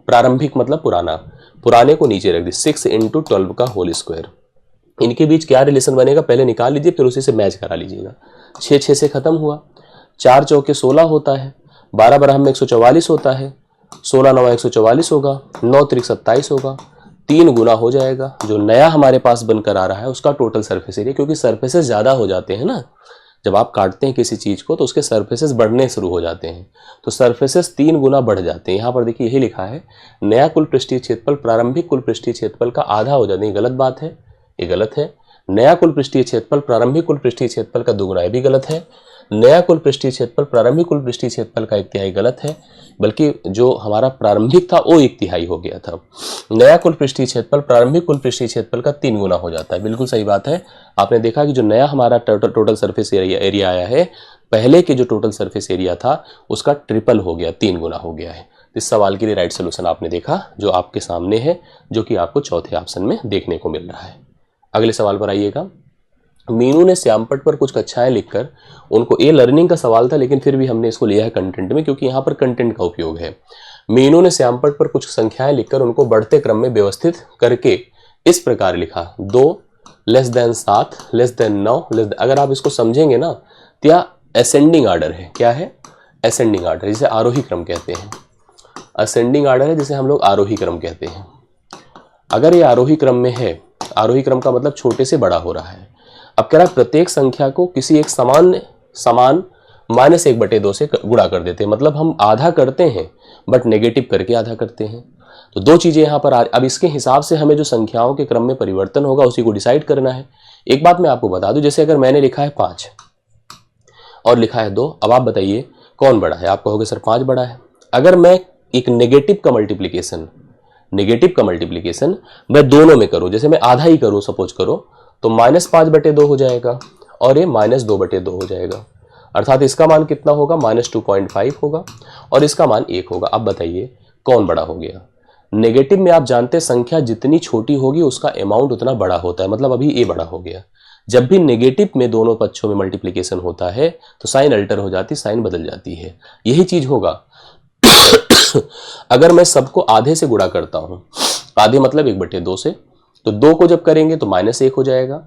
प्रारंभिक मतलब पुराना, पुराने को नीचे रख दीजिए 6 × 12 का होल स्क्वायर। इनके बीच क्या रिलेशन बनेगा पहले निकाल लीजिए, फिर उसी से मैच करा लीजिएगा। 6 6 से खत्म हुआ, 4 चौके 16 होता है, 12 बराबर में 144 होता है, 16 9 144 होगा, 9 3 27 होगा, 3 गुना हो जाएगा। जो नया हमारे पास बनकर आ रहा है उसका टोटल सरफेस एरिया, क्योंकि सरफेसेस ज़्यादा हो जाते हैं ना, जब आप काटते हैं किसी चीज़ को तो उसके सरफेसेस बढ़ने शुरू हो जाते हैं, तो सरफेसेस 3 गुना बढ़ जाते हैं। यहाँ पर देखिए यही लिखा है, नया कुल पृष्ठीय क्षेत्रफल प्रारंभिक कुल पृष्ठीय क्षेत्रफल का आधा हो जाता है। ये गलत बात है, ये गलत है। नया कुल पृष्ठीय क्षेत्रफल प्रारंभिक कुल पृष्ठीय क्षेत्रफल का दुगुना, ये भी गलत है। नया कुल पृष्ठीय क्षेत्रफल प्रारंभिक कुल पृष्ठीय क्षेत्रफल का 1/3 गलत है, बल्कि जो हमारा प्रारंभिक था वो 1/3 हो गया था। नया कुल पृष्ठीय क्षेत्रफल प्रारंभिक कुल पृष्ठीय क्षेत्रफल का 3 गुना हो जाता है। बिल्कुल सही बात है। आपने देखा कि जो नया हमारा टोटल सरफेस एरिया आया है, पहले के जो टोटल सरफेस एरिया था उसका ट्रिपल हो गया, 3 गुना हो गया है। इस सवाल के लिए राइट सोल्यूशन आपने देखा जो आपके सामने है, जो कि आपको चौथे ऑप्शन में देखने को मिल रहा है। अगले सवाल पर आइएगा। मीनू ने श्यामपट्ट पर कुछ कक्षाएं लिखकर उनको, ये लर्निंग का सवाल था लेकिन फिर भी हमने इसको लिया है कंटेंट में, क्योंकि यहाँ पर कंटेंट का उपयोग है। मीनू ने श्यामपट्ट पर कुछ संख्याएं लिखकर उनको बढ़ते क्रम में व्यवस्थित करके इस प्रकार लिखा, 2 < 7 < 9 अगर आप इसको समझेंगे ना तो यह असेंडिंग आर्डर है। क्या है? असेंडिंग आर्डर, जिसे आरोही क्रम कहते हैं। असेंडिंग आर्डर है जिसे हम लोग आरोही क्रम कहते हैं। अगर ये आरोही क्रम में है, आरोही क्रम का मतलब छोटे से बड़ा हो रहा है। अब कह रहा है प्रत्येक संख्या को किसी एक समान -1/2 से गुणा कर देते हैं, मतलब हम आधा करते हैं बट नेगेटिव करके आधा करते हैं। तो दो चीजें यहाँ पर अब इसके हिसाब से हमें जो संख्याओं के क्रम में परिवर्तन होगा उसी को डिसाइड करना है। एक बात मैं आपको बता दूं, जैसे अगर मैंने लिखा है 5 और लिखा है 2, अब आप बताइए कौन बड़ा है? आप कहोगे सर 5 बड़ा है। अगर मैं एक नेगेटिव का मल्टीप्लीकेशन मैं दोनों में करूं, जैसे मैं आधा ही करूं सपोज करो, तो -5/2 हो जाएगा और ये -2/2 हो जाएगा। अर्थात इसका मान कितना होगा? -2.5 होगा और इसका मान 1 होगा। अब बताइए कौन बड़ा हो गया? नेगेटिव में आप जानते हैं संख्या जितनी छोटी होगी उसका अमाउंट उतना बड़ा होता है, मतलब अभी ये बड़ा हो गया। जब भी नेगेटिव में दोनों पक्षों में मल्टीप्लिकेशन होता है तो साइन अल्टर हो जाती, साइन बदल जाती है। यही चीज होगा अगर मैं सबको आधे से गुणा करता हूं, आधे मतलब 1/2 से, तो 2 को जब करेंगे तो -1 हो जाएगा,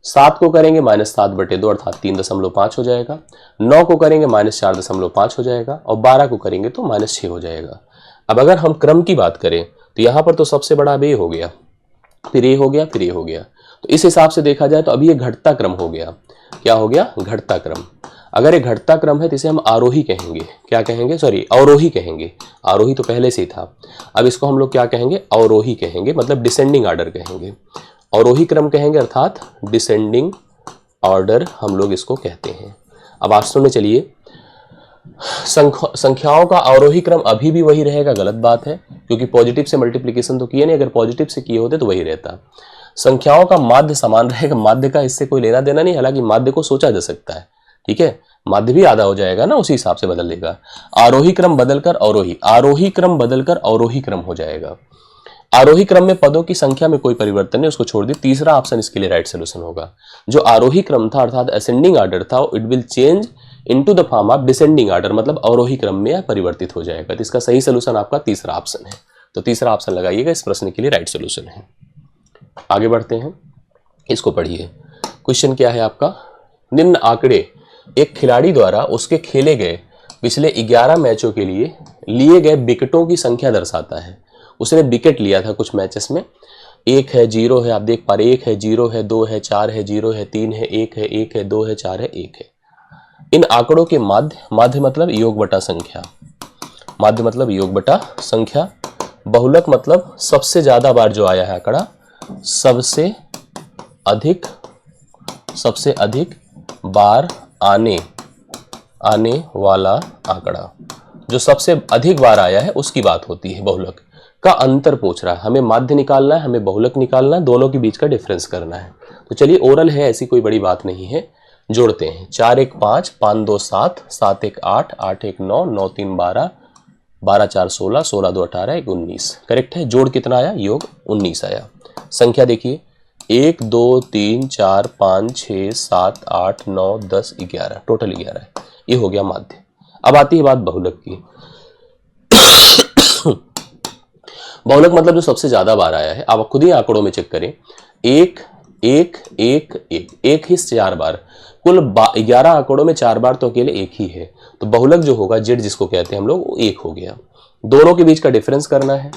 7 को करेंगे -7/2 अर्थात 3.5 हो जाएगा, 9 को करेंगे -4.5 हो जाएगा और 12 को करेंगे तो -6 हो जाएगा। अब अगर हम क्रम की बात करें तो यहां पर तो सबसे बड़ा अब ये हो गया, फिर ये हो गया, फिर ये हो गया, तो इस हिसाब से देखा जाए तो अभी ये घटता क्रम हो गया। क्या हो गया? घटता क्रम। अगर ये घटता क्रम है तो इसे हम आरोही कहेंगे। क्या कहेंगे? सॉरी, अवरोही कहेंगे। आरोही तो पहले से ही था, अब इसको हम लोग क्या कहेंगे? अवरोही कहेंगे, मतलब डिसेंडिंग ऑर्डर कहेंगे। अवरोही क्रम कहेंगे अर्थात डिसेंडिंग ऑर्डर हम लोग इसको कहते हैं। अब आप सुनने चलिए, संख्याओं का अवरोही क्रम अभी भी वही रहेगा, गलत बात है, क्योंकि पॉजिटिव से मल्टीप्लिकेशन तो किए नहीं, अगर पॉजिटिव से किए होते तो वही रहता। संख्याओं का माध्य समान रहेगा, माध्य का इससे कोई लेना देना नहीं, हालांकि माध्य को सोचा जा सकता है, ठीक है, माध्य भी आधा हो जाएगा ना, उसी हिसाब से बदल देगा। आरोही क्रम बदलकर अवरोही, आरोही क्रम बदलकर अवरोही क्रम हो जाएगा। आरोही क्रम में पदों की संख्या में कोई परिवर्तन नहीं, उसको छोड़ दी। तीसरा ऑप्शन इसके लिए राइट सोल्यूशन होगा। जो आरोही क्रम था अर्थात असेंडिंग ऑर्डर था, it will change into the form of descending order, मतलब अवरोही क्रम में परिवर्तित हो जाएगा। तो इसका सही सोल्यूशन आपका तीसरा ऑप्शन है। तो तीसरा ऑप्शन लगाइएगा, इस प्रश्न के लिए राइट सोल्यूशन है। आगे बढ़ते हैं, इसको पढ़िए। क्वेश्चन क्या है आपका? निम्न आंकड़े एक खिलाड़ी द्वारा उसके खेले गए पिछले 11 मैचों के लिए गए विकेटों की संख्या दर्शाता है। उसने विकेट लिया था कुछ मैचेस में, 1 है, 0 है, आप देख पा रहे 1 है, 0 है, 2 है, 4 है, 0 है, 3 है, 1 है, 1 है, 2 है, 4 है, 1 है। इन आंकड़ों के माध्य मतलब योग बटा संख्या, माध्य मतलब योग बटा संख्या, बहुलक मतलब सबसे ज्यादा बार जो आया है आंकड़ा, सबसे अधिक बार आने वाला आंकड़ा, जो सबसे अधिक बार आया है उसकी बात होती है। बहुलक का अंतर पूछ रहा है, हमें माध्य निकालना है, हमें बहुलक निकालना है, दोनों के बीच का डिफरेंस करना है। तो चलिए, ओरल है, ऐसी कोई बड़ी बात नहीं है, जोड़ते हैं। 4 1 5, 5 2 7, 7 1 8, 8 1 9, 9 3 12, 12 4 16, 16 2 18, 1 19। करेक्ट है। जोड़ कितना आया? योग 19 आया। संख्या देखिए, 1 2 3 4 5 6 7 8 9 10 11, टोटल 11 है। ये हो गया माध्य। अब आती है बात बहुलक की। बहुलक मतलब जो सबसे ज्यादा बार आया है, आप खुद ही आंकड़ों में चेक करें। एक एक एक एक एक ही 4 बार, कुल 11 आंकड़ों में 4 बार तो अकेले एक ही है। तो बहुलक जो होगा जेड जिसको कहते हैं हम लोग, वो 1 हो गया। दोनों के बीच का डिफरेंस करना है।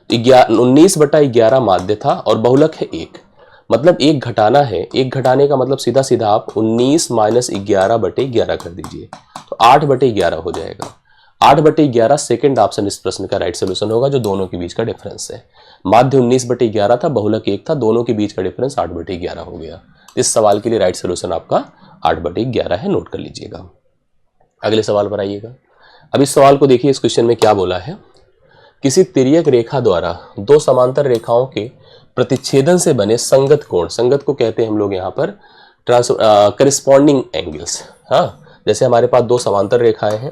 19/11 माध्य था और बहुलक है 1, मतलब 1 घटाना है। 1 घटाने का मतलब सीधा सीधा आप 19 - 11/11 कर दीजिए, तो 8/11 हो जाएगा। 8/11 सेकंड ऑप्शन इस प्रश्न का राइट सोल्यूशन होगा, जो दोनों के बीच का डिफरेंस है। माध्य 19/11 था, बहुलक 1 था, दोनों के बीच का डिफरेंस 8/11 हो गया। इस सवाल के लिए राइट सोल्यूशन आपका 8/11 है, नोट कर लीजिएगा। अगले सवाल पर आइएगा। अब इस सवाल को देखिए, इस क्वेश्चन में क्या बोला है। किसी तिर्यक रेखा द्वारा दो समांतर रेखाओं के प्रतिच्छेदन से बने संगत कोण, संगत को कहते हैं हम लोग यहाँ पर करिस्पॉन्डिंग एंगल्स। हाँ, जैसे हमारे पास दो समांतर रेखाएं हैं,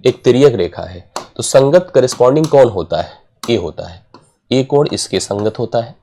एक तिर्यक रेखा है, तो संगत करिस्पॉन्डिंग कौन होता है? ए होता है। ए कोण इसके संगत होता है।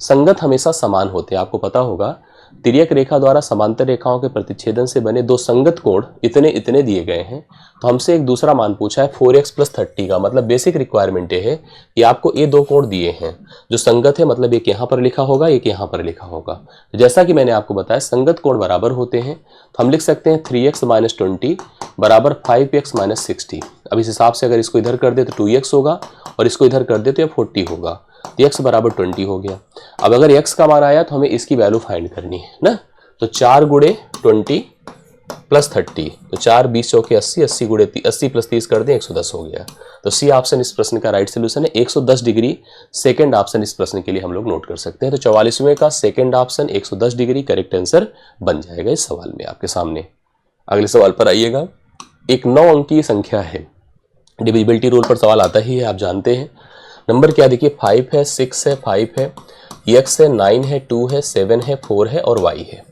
संगत हमेशा समान होते हैं। आपको पता होगा तिर्यक रेखा द्वारा समांतर रेखाओं के प्रतिच्छेदन से बने दो संगत कोण इतने इतने दिए गए हैं। तो हमसे एक दूसरा मान पूछा है 4x + 30 का, मतलब बेसिक रिक्वायरमेंट ये है कि आपको ये दो कोण दिए हैं जो संगत है, मतलब एक यहाँ पर लिखा होगा, एक यहाँ पर लिखा होगा। जैसा कि मैंने आपको बताया संगत कोण बराबर होते हैं, तो हम लिख सकते हैं 3x - 20 बराबर 5x - 60। अब इस हिसाब से अगर इसको इधर कर दे तो 2x होगा और इसको इधर कर दे तो ये 40 होगा। x बराबर 20 हो गया। अब अगर x का मान आया तो हमें इसकी वैल्यू फाइंड करनी है ना। तो 4 × 20 + 30, तो 4 20 चौके 80, 80 × 80 + 30 कर दें 110 हो गया। तो सी ऑप्शन इस प्रश्न का राइट सोल्यूशन है। 110 डिग्री सेकंड ऑप्शन इस प्रश्न के लिए हम लोग नोट कर सकते हैं। तो 44वें का second option 110 degree correct answer बन जाएगा इस सवाल में आपके सामने। अगले सवाल पर आइएगा। एक 9 अंकीय संख्या है, डिविजिबिलिटी रूल पर सवाल आता ही है, आप जानते हैं। नंबर क्या देखिए, 5 है, 6 है, 5 है, x है, 9 है, 2 है, 7 है, 4 है और y है।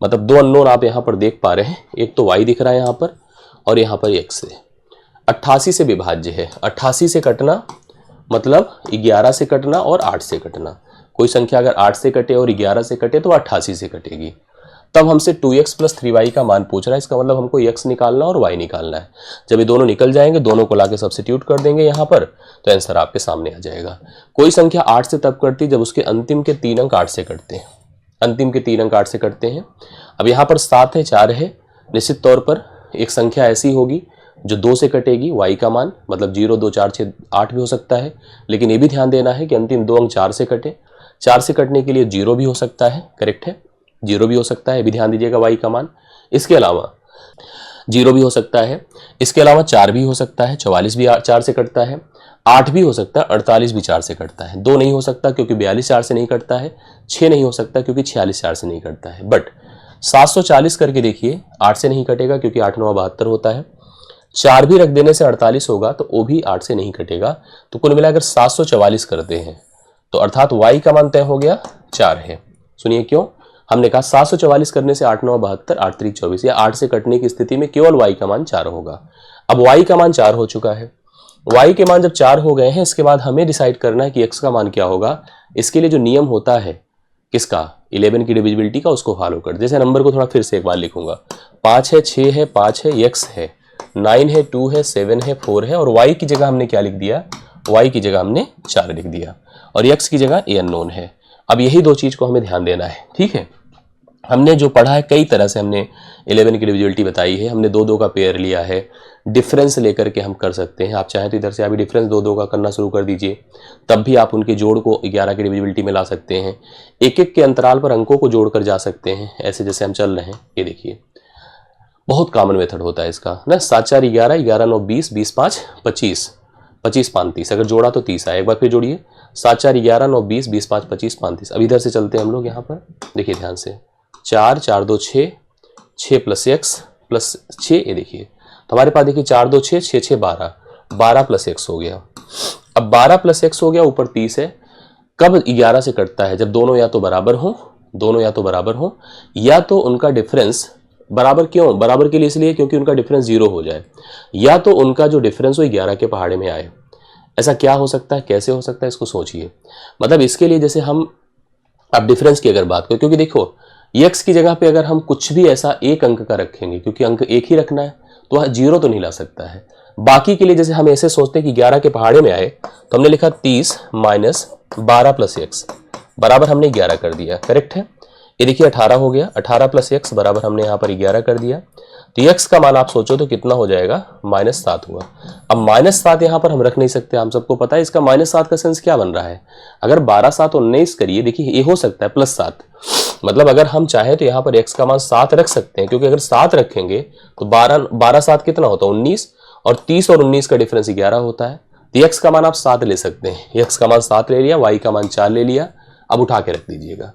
मतलब दो अननोन आप यहाँ पर देख पा रहे हैं, एक तो y दिख रहा है यहाँ पर और यहाँ पर x है। 88 से विभाज्य है। 88 से कटना मतलब 11 से कटना और 8 से कटना। कोई संख्या अगर 8 से कटे और 11 से कटे तो 88 से कटेगी। तब हमसे 2x + 3y का मान पूछ रहा है। इसका मतलब हमको x निकालना और y निकालना है। जब ये दोनों निकल जाएंगे, दोनों को लाके सब्स्टिट्यूट कर देंगे यहाँ पर, तो आंसर आपके सामने आ जाएगा। कोई संख्या 8 से तब कटती जब उसके अंतिम के 3 अंक 8 से कटते हैं। अंतिम के 3 अंक 8 से कटते हैं। अब यहाँ पर 7 है, 4 है, निश्चित तौर पर एक संख्या ऐसी होगी जो 2 से कटेगी। y का मान मतलब 0 2 4 6 8 भी हो सकता है, लेकिन ये भी ध्यान देना है कि अंतिम 2 अंक 4 से कटे। 4 से कटने के लिए 0 भी हो सकता है, करेक्ट है, 0 भी हो सकता है, भी ध्यान दीजिएगा y का मान। इसके अलावा 0 भी हो सकता है, इसके अलावा 4 भी हो सकता है, 44 भी 4 से कटता है, 8 भी हो सकता है, 48 भी 4 से कटता है। 2 नहीं हो सकता क्योंकि 42 4 से नहीं कटता है, 6 नहीं हो सकता क्योंकि 46 4 से नहीं कटता है। बट 740 करके देखिए, 8 से नहीं कटेगा क्योंकि 8 9 72 होता है। 4 भी रख देने से 48 होगा, तो वो भी 8 से नहीं कटेगा। तो कुल मिलाकर 744 करते हैं, तो अर्थात y का मान तय हो गया 4 है। सुनिए क्यों, हमने कहा 744 करने से 8 9 72, 8 3 24, या 8 से कटने की स्थिति में केवल y का मान 4 होगा। अब y का मान 4 हो चुका है। y के मान जब 4 हो गए हैं, इसके बाद हमें डिसाइड करना है कि x का मान क्या होगा। इसके लिए जो नियम होता है किसका, 11 की डिविजिबिलिटी का, उसको फॉलो कर। जैसे नंबर को थोड़ा फिर से एक बार लिखूंगा। 5 है, 6 है, 5 है, x है, 9 है, 2 है, 7 है, 4 है और y की जगह हमने क्या लिख दिया, y की जगह हमने 4 लिख दिया और x की जगह a अननोन है। अब यही दो चीज को हमें ध्यान देना है, ठीक है। हमने जो पढ़ा है कई तरह से, हमने 11 की डिविजिबिलिटी बताई है, हमने 2 2 का पेयर लिया है, डिफरेंस लेकर के हम कर सकते हैं। आप चाहें तो इधर से अभी डिफरेंस 2 2 का करना शुरू कर दीजिए, तब भी आप उनके जोड़ को 11 की डिविजिबिलिटी में ला सकते हैं। एक एक के अंतराल पर अंकों को जोड़ कर जा सकते हैं, ऐसे जैसे हम चल रहे हैं। ये देखिए बहुत कॉमन मेथड होता है इसका ना, 7 4 11, 11 9 20, 20 5 25, 25 5 30, अगर जोड़ा तो 30 आए। एक बार फिर जोड़िए, 7 4 11 9 20, 20 5 25 35। अब इधर से चलते हैं हम लोग, यहाँ पर देखिए ध्यान से, 4 4 2 6, 6 + x + 6, ये देखिए। तो हमारे पास देखिए 4 2 6, 6 6 12, 12 + x हो गया। अब 12 + x हो गया, ऊपर 30 है। कब 11 से कटता है, जब दोनों या तो बराबर हो, दोनों या तो बराबर हो, या तो उनका डिफरेंस बराबर। क्यों बराबर के लिए, इसलिए क्योंकि उनका डिफरेंस 0 हो जाए, या तो उनका जो डिफरेंस हो 11 के पहाड़े में आए। ऐसा क्या हो सकता है, कैसे हो सकता है, इसको सोचिए। मतलब इसके लिए जैसे हम अब डिफरेंस की अगर बात करें, क्योंकि देखो x की जगह पे अगर हम कुछ भी ऐसा एक अंक का रखेंगे, क्योंकि अंक एक ही रखना है, तो वह जीरो तो नहीं ला सकता है। बाकी के लिए जैसे हम ऐसे सोचते हैं कि 11 के पहाड़े में आए तो हमने लिखा 30 माइनस 12 प्लस एक्स बराबर हमने 11 कर दिया, करेक्ट है। ये देखिए 18 हो गया, 18 प्लस एक्स बराबर हमने यहाँ पर 11 कर दिया। तो एक्स का मान आप सोचो तो कितना हो जाएगा, -7 हुआ। अब -7 यहाँ पर हम रख नहीं सकते, हम सबको पता है इसका -7 का सेंस क्या बन रहा है। अगर 12 7 19 करिए, देखिए ये हो सकता है +7, मतलब अगर हम चाहें तो यहाँ पर x का मान 7 रख सकते हैं, क्योंकि अगर 7 रखेंगे तो 12 7 कितना होता है 19, और 30 और 19 का डिफरेंस 11 होता है। तो x का मान आप 7 ले सकते हैं, x का मान 7 ले लिया, y का मान 4 ले लिया। अब उठा के रख दीजिएगा,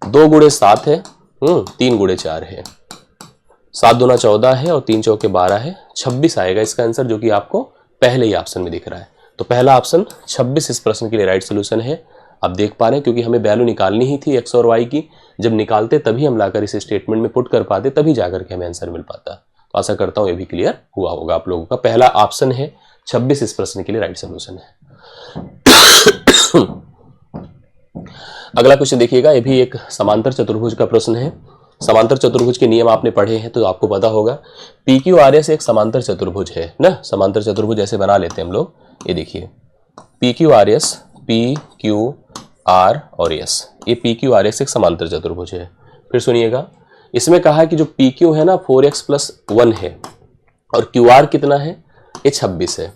2 गुणे 7 है, 3 गुणे 4 है, 7 दूना 14 है और 3 चौके 12 है, 26 आएगा इसका आंसर, जो कि आपको पहले ही ऑप्शन में दिख रहा है। तो पहला ऑप्शन 26 इस प्रश्न के लिए राइट सोल्यूशन है। आप देख पा रहे हैं, क्योंकि हमें वैल्यू निकालनी ही थी x और y की, जब निकालते तभी हम लाकर इस स्टेटमेंट में पुट कर पाते, तभी जाकर के हमें आंसर मिल पाता। तो आशा करता हूं ये भी क्लियर हुआ होगा आप लोगों का। पहला ऑप्शन है 26 इस प्रश्न के लिए राइट सोल्यूशन है। अगला क्वेश्चन देखिएगा, ये भी एक समांतर चतुर्भुज का प्रश्न है। समांतर चतुर्भुज के नियम आपने पढ़े हैं तो आपको पता होगा। PQRS एक समांतर चतुर्भुज है ना, समांतर चतुर्भुज ऐसे बना लेते हैं हम लोग। ये देखिए PQRS, PQR और S, ये PQRS एक समांतर चतुर्भुज है। फिर सुनिएगा, इसमें कहा है कि जो PQ है ना 4x + 1 है, और QR कितना है, ये 26 है।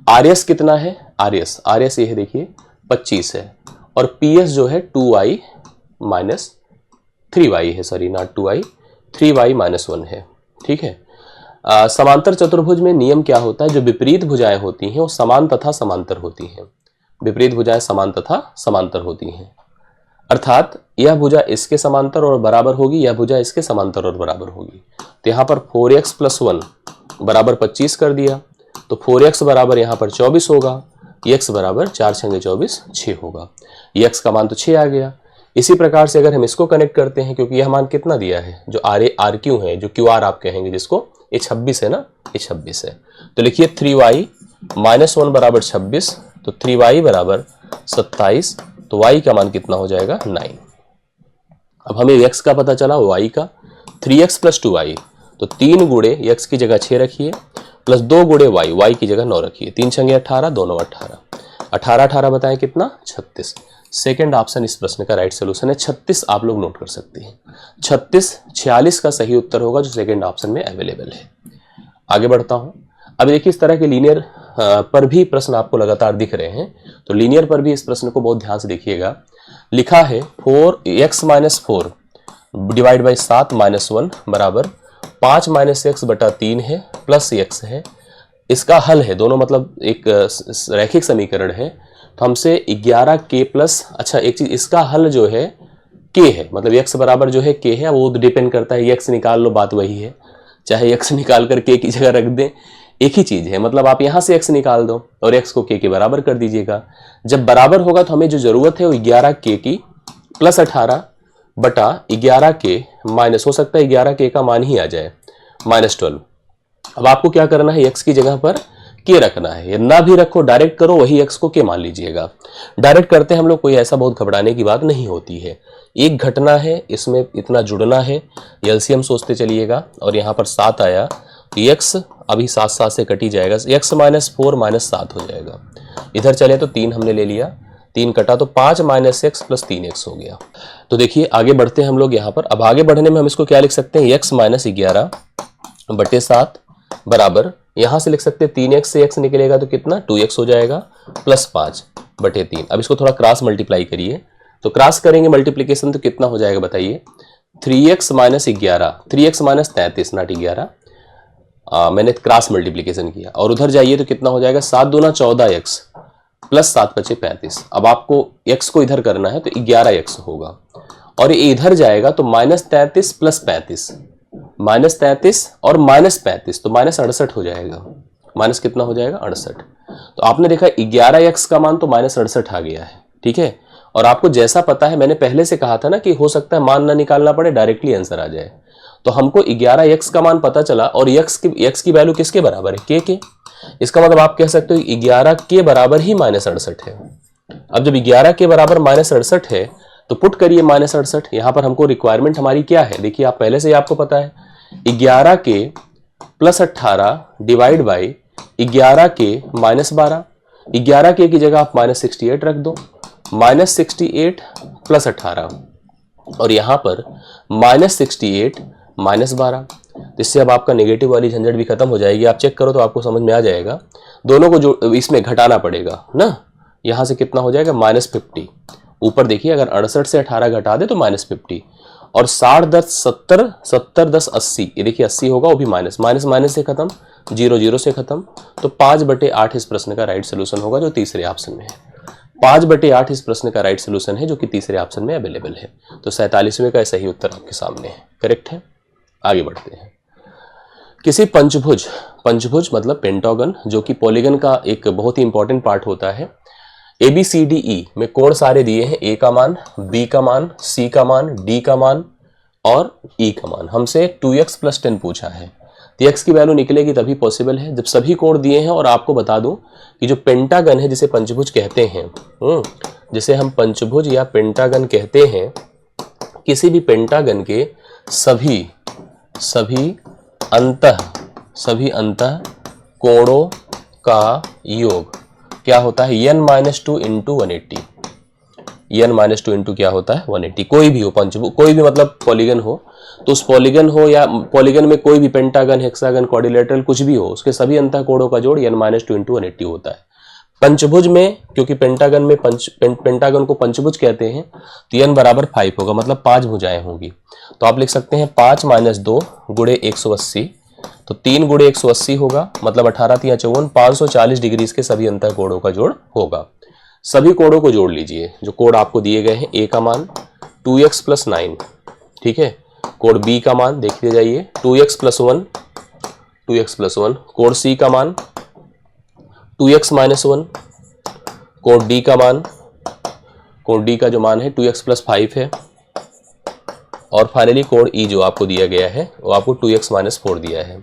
RS कितना है, RS ये है देखिए 25 है, और PS जो है 2y - 3y है, सॉरी नॉट 2y, 3y - 1 है, ठीक है। समांतर चतुर्भुज में नियम क्या होता है, जो विपरीत भुजाएं होती हैं वो समान तथा समांतर होती हैं। विपरीत भुजाएं समान तथा समांतर होती हैं, अर्थात यह भुजा इसके समांतर और बराबर होगी, यह भुजा इसके समांतर और बराबर होगी। तो यहाँ पर 4x + 1 बराबर 25 कर दिया, तो 4x बराबर यहाँ पर 24 होगा, x बराबर 4 × 24 6 होगा। x का मान तो 6 आ गया। इसी प्रकार से अगर हम इसको कनेक्ट करते हैं, क्योंकि यह मान कितना दिया है, जो RQ है, जो QR आप कहेंगे जिसको, ये 26 है ना, ये 26 है। तो लिखिए 3y - 1 बराबर 26, तो 3y बराबर 27, तो y का मान कितना हो जाएगा 9। अब हमें x का पता चला, y का 3x + 2y, तो 3 गुणे x की जगह 6 रखिए, प्लस 2 गुणे y की जगह 9 रखिए, 3 × 18, दोनों 18, 18 बताएं कितना 36। सेकेंड ऑप्शन इस प्रश्न का राइट सोल्यूशन है। 36 आप लोग नोट कर सकते हैं, 36 46 का सही उत्तर होगा, जो सेकेंड ऑप्शन में अवेलेबल है। आगे बढ़ता हूं। अब देखिए इस तरह के लीनियर पर भी प्रश्न आपको लगातार दिख रहे हैं, तो लीनियर पर भी इस प्रश्न को बहुत ध्यान से देखिएगा। लिखा है 4x - 4 / 7 - 1 बराबर 5 - x बटा 3 है, प्लस x है। इसका हल है, दोनों मतलब एक रैखिक समीकरण है, तो हमसे 11k प्लस, अच्छा एक चीज, इसका हल जो है k है, मतलब x बराबर जो है k है, वो डिपेंड करता है, x निकाल लो बात वही है, चाहे x निकाल कर k की जगह रख दें, एक ही चीज है। मतलब आप यहां से x निकाल दो और x को k के बराबर कर दीजिएगा। जब बराबर होगा तो हमें जो जरूरत है वो 11k की प्लस 18 बटा 11k माइनस, हो सकता है 11k का मान ही आ जाए -12। अब आपको क्या करना है, x की जगह पर k रखना है, या ना भी रखो डायरेक्ट करो, वही x को k मान लीजिएगा। डायरेक्ट करते हैं हम लोग, कोई ऐसा बहुत घबराने की बात नहीं होती है। एक घटना है, इसमें इतना जुड़ना है, एलसीएम सोचते चलिएगा, और यहाँ पर 7 आया तो x अभी 7 7 से कटी जाएगा, x - 4 - 7 हो जाएगा। इधर चले तो 3 हमने ले लिया, 3 कटा तो 5 - x प्लस 3x हो गया। तो देखिए आगे बढ़ते हैं हम लोग यहाँ पर। अब आगे बढ़ने में हम इसको क्या लिख सकते हैं, x - 11 बटे 7 बराबर, यहां से लिख सकते हैं 3x से x निकलेगा तो कितना 2x हो जाएगा, प्लस 5 बटे 3। अब इसको थोड़ा क्रॉस मल्टीप्लाई करिए, तो क्रॉस करेंगे मल्टीप्लीकेशन तो कितना हो जाएगा बताइए, 3x - 11, 3x - 33 नॉट 11, मैंने क्रॉस मल्टीप्लीकेशन किया, और उधर जाइए तो कितना हो जाएगा 7 दूना 14x प्लस 7 बचे 35। अब आपको x को इधर करना है तो 11x होगा, और ये इधर जाएगा तो -33 प्लस 35, -33 और -35 तो -68 हो जाएगा। माइनस कितना हो जाएगा 68। तो आपने देखा 11x का मान तो -68 आ गया है, ठीक है। और आपको जैसा पता है, मैंने पहले से कहा था ना कि हो सकता है मान ना निकालना पड़े, डायरेक्टली आंसर आ जाए। तो हमको 11x का मान पता चला, और x की वैल्यू किसके बराबर है, k के। इसका मतलब आप कह सकते हो 11 के बराबर ही -68 है। अब जब 11 के बराबर -68 है, तो पुट करिए -68। यहाँ पर हमको रिक्वायरमेंट हमारी क्या है, देखिए आप पहले से ही आपको पता है 11 के प्लस 18 डिवाइड बाई 11 के -12। 11 के की जगह आप -68 रख दो, -68 प्लस 18 और यहाँ पर -68 -12। इससे अब आपका नेगेटिव वाली झंझट भी खत्म हो जाएगी। आप चेक करो तो आपको समझ में आ जाएगा। दोनों को जो इसमें घटाना पड़ेगा ना, यहाँ से कितना हो जाएगा -50। ऊपर देखिए अगर 68 से 18 घटा दे तो -50 और 60 10 70 70 10 80, ये देखिए 80 होगा, वो भी माइनस माइनस माइनस से खत्म, 0 0 से खत्म। तो 5/8 इस प्रश्न का राइट सोल्यूशन होगा जो तीसरे ऑप्शन में है। 5/8 इस प्रश्न का राइट सोल्यूशन है जो कि तीसरे ऑप्शन में अवेलेबल है। तो 47वें का सही उत्तर आपके सामने है, करेक्ट है। आगे बढ़ते हैं। किसी पंचभुज, पंचभुज मतलब पेंटागन, जो कि पॉलीगन का एक बहुत ही इंपॉर्टेंट पार्ट होता है। ABCDE में कोण सारे दिए हैं, A का मान, B का मान, C का मान, D का मान और E का मान। हमसे 2x + 10 पूछा है, तो x की वैल्यू निकलेगी तभी पॉसिबल है जब सभी कोण दिए हैं। और आपको बता दूं कि जो पेंटागन है जिसे पंचभुज कहते हैं, जिसे हम पंचभुज या पेंटागन कहते हैं, किसी भी पेंटागन के सभी अंतः कोणों का योग क्या होता है, n-2 इंटू 180। n-2 इंटू क्या होता है 180। कोई भी हो पंचभुज, कोई भी मतलब पॉलीगन हो, तो उस पॉलीगन हो या पॉलीगन में कोई भी पेंटागन, हेक्सागन, क्वाड्रिलेटरल कुछ भी हो, उसके सभी अंतः कोणों का जोड़ n-2 इंटू 180 होता है। पंचभुज में, क्योंकि पेंटागन में पेंटागन को पंचभुज कहते हैं, तो n बराबर 5 होगा, मतलब 5 भुजाएं होगी। तो आप लिख सकते हैं 5 - 2 गुणे 180, तो 3 गुणे 180 होगा, मतलब 18 × 3 = 54, 540 डिग्री के सभी अंतः कोणों का जोड़ होगा। सभी कोणों को जोड़ लीजिए। जो कोण आपको दिए गए हैं, A का मान 2x + 9, ठीक है। कोण B का मान देखते जाइए 2x + 1, 2x + 1। कोण C का मान 2x - 1। कोण D का मान, कोण D का जो मान है 2x + 5 है। और फाइनली कोण E जो आपको दिया गया है वो आपको 2x - 4 दिया है।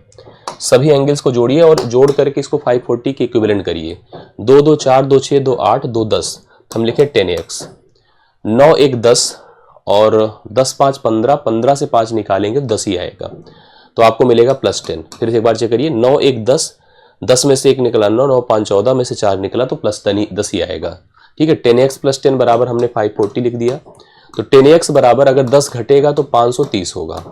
सभी एंगल्स को जोड़िए और जोड़ करके इसको 540 के इक्विवेलेंट करिए। 2 2 4 2 6 2 8 2 10, हम लिखे 10x। 9 1 10 और 10 5 15, 15 से 5 निकालेंगे तो 10 ही आएगा, तो आपको मिलेगा +10। फिर से एक बार चेक करिए, 9 1 10, 10 में से 1 निकला 9, 9 5 14 में से 4 निकला तो +10 ही आएगा, ठीक है। 10x + 10 बराबर हमने 540 लिख दिया। तो 10x बराबर अगर 10 घटेगा तो 530 होगा।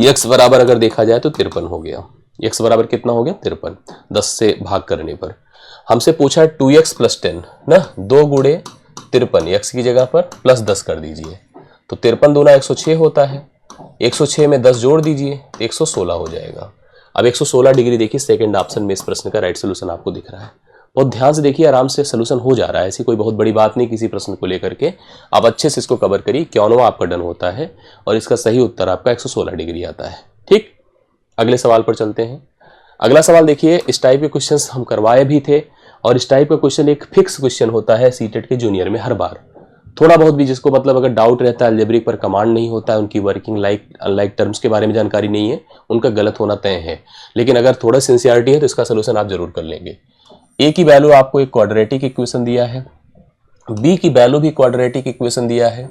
x बराबर अगर देखा जाए तो 53 हो गया। x बराबर कितना हो गया 53, 10 से भाग करने पर। हमसे पूछा है 2x + 10 ना, 2 गुणे 53, x की जगह पर +10 कर दीजिए, तो 53 दूना 106 होता है। 106 में 10 जोड़ दीजिए, 116 हो जाएगा। अब 116 डिग्री देखिए सेकंड ऑप्शन में इस प्रश्न का राइट सोल्यूशन आपको दिख रहा है। बहुत ध्यान से देखिए, आराम से सोल्यूशन हो जा रहा है, ऐसी कोई बहुत बड़ी बात नहीं किसी प्रश्न को लेकर के। आप अच्छे से इसको कवर करिए, 51वां आपका डन होता है और इसका सही उत्तर आपका 116 डिग्री आता है। ठीक, अगले सवाल पर चलते हैं। अगला सवाल देखिए, इस टाइप के क्वेश्चंस हम करवाए भी थे और इस टाइप का क्वेश्चन एक फिक्स क्वेश्चन होता है सीटेट के जूनियर में हर बार। थोड़ा बहुत भी जिसको मतलब अगर डाउट रहता है, अलजेब्रिक पर कमांड नहीं होता है, उनकी वर्किंग लाइक अनलाइक टर्म्स के बारे में जानकारी नहीं है, उनका गलत होना तय है। लेकिन अगर थोड़ा सिंसियरिटी है तो इसका सोल्यूशन आप जरूर कर लेंगे। ए की वैल्यू आपको एक क्वाड्रेटिक इक्वेशन दिया है, बी की वैल्यू भी क्वाड्रेटिक इक्वेशन दिया है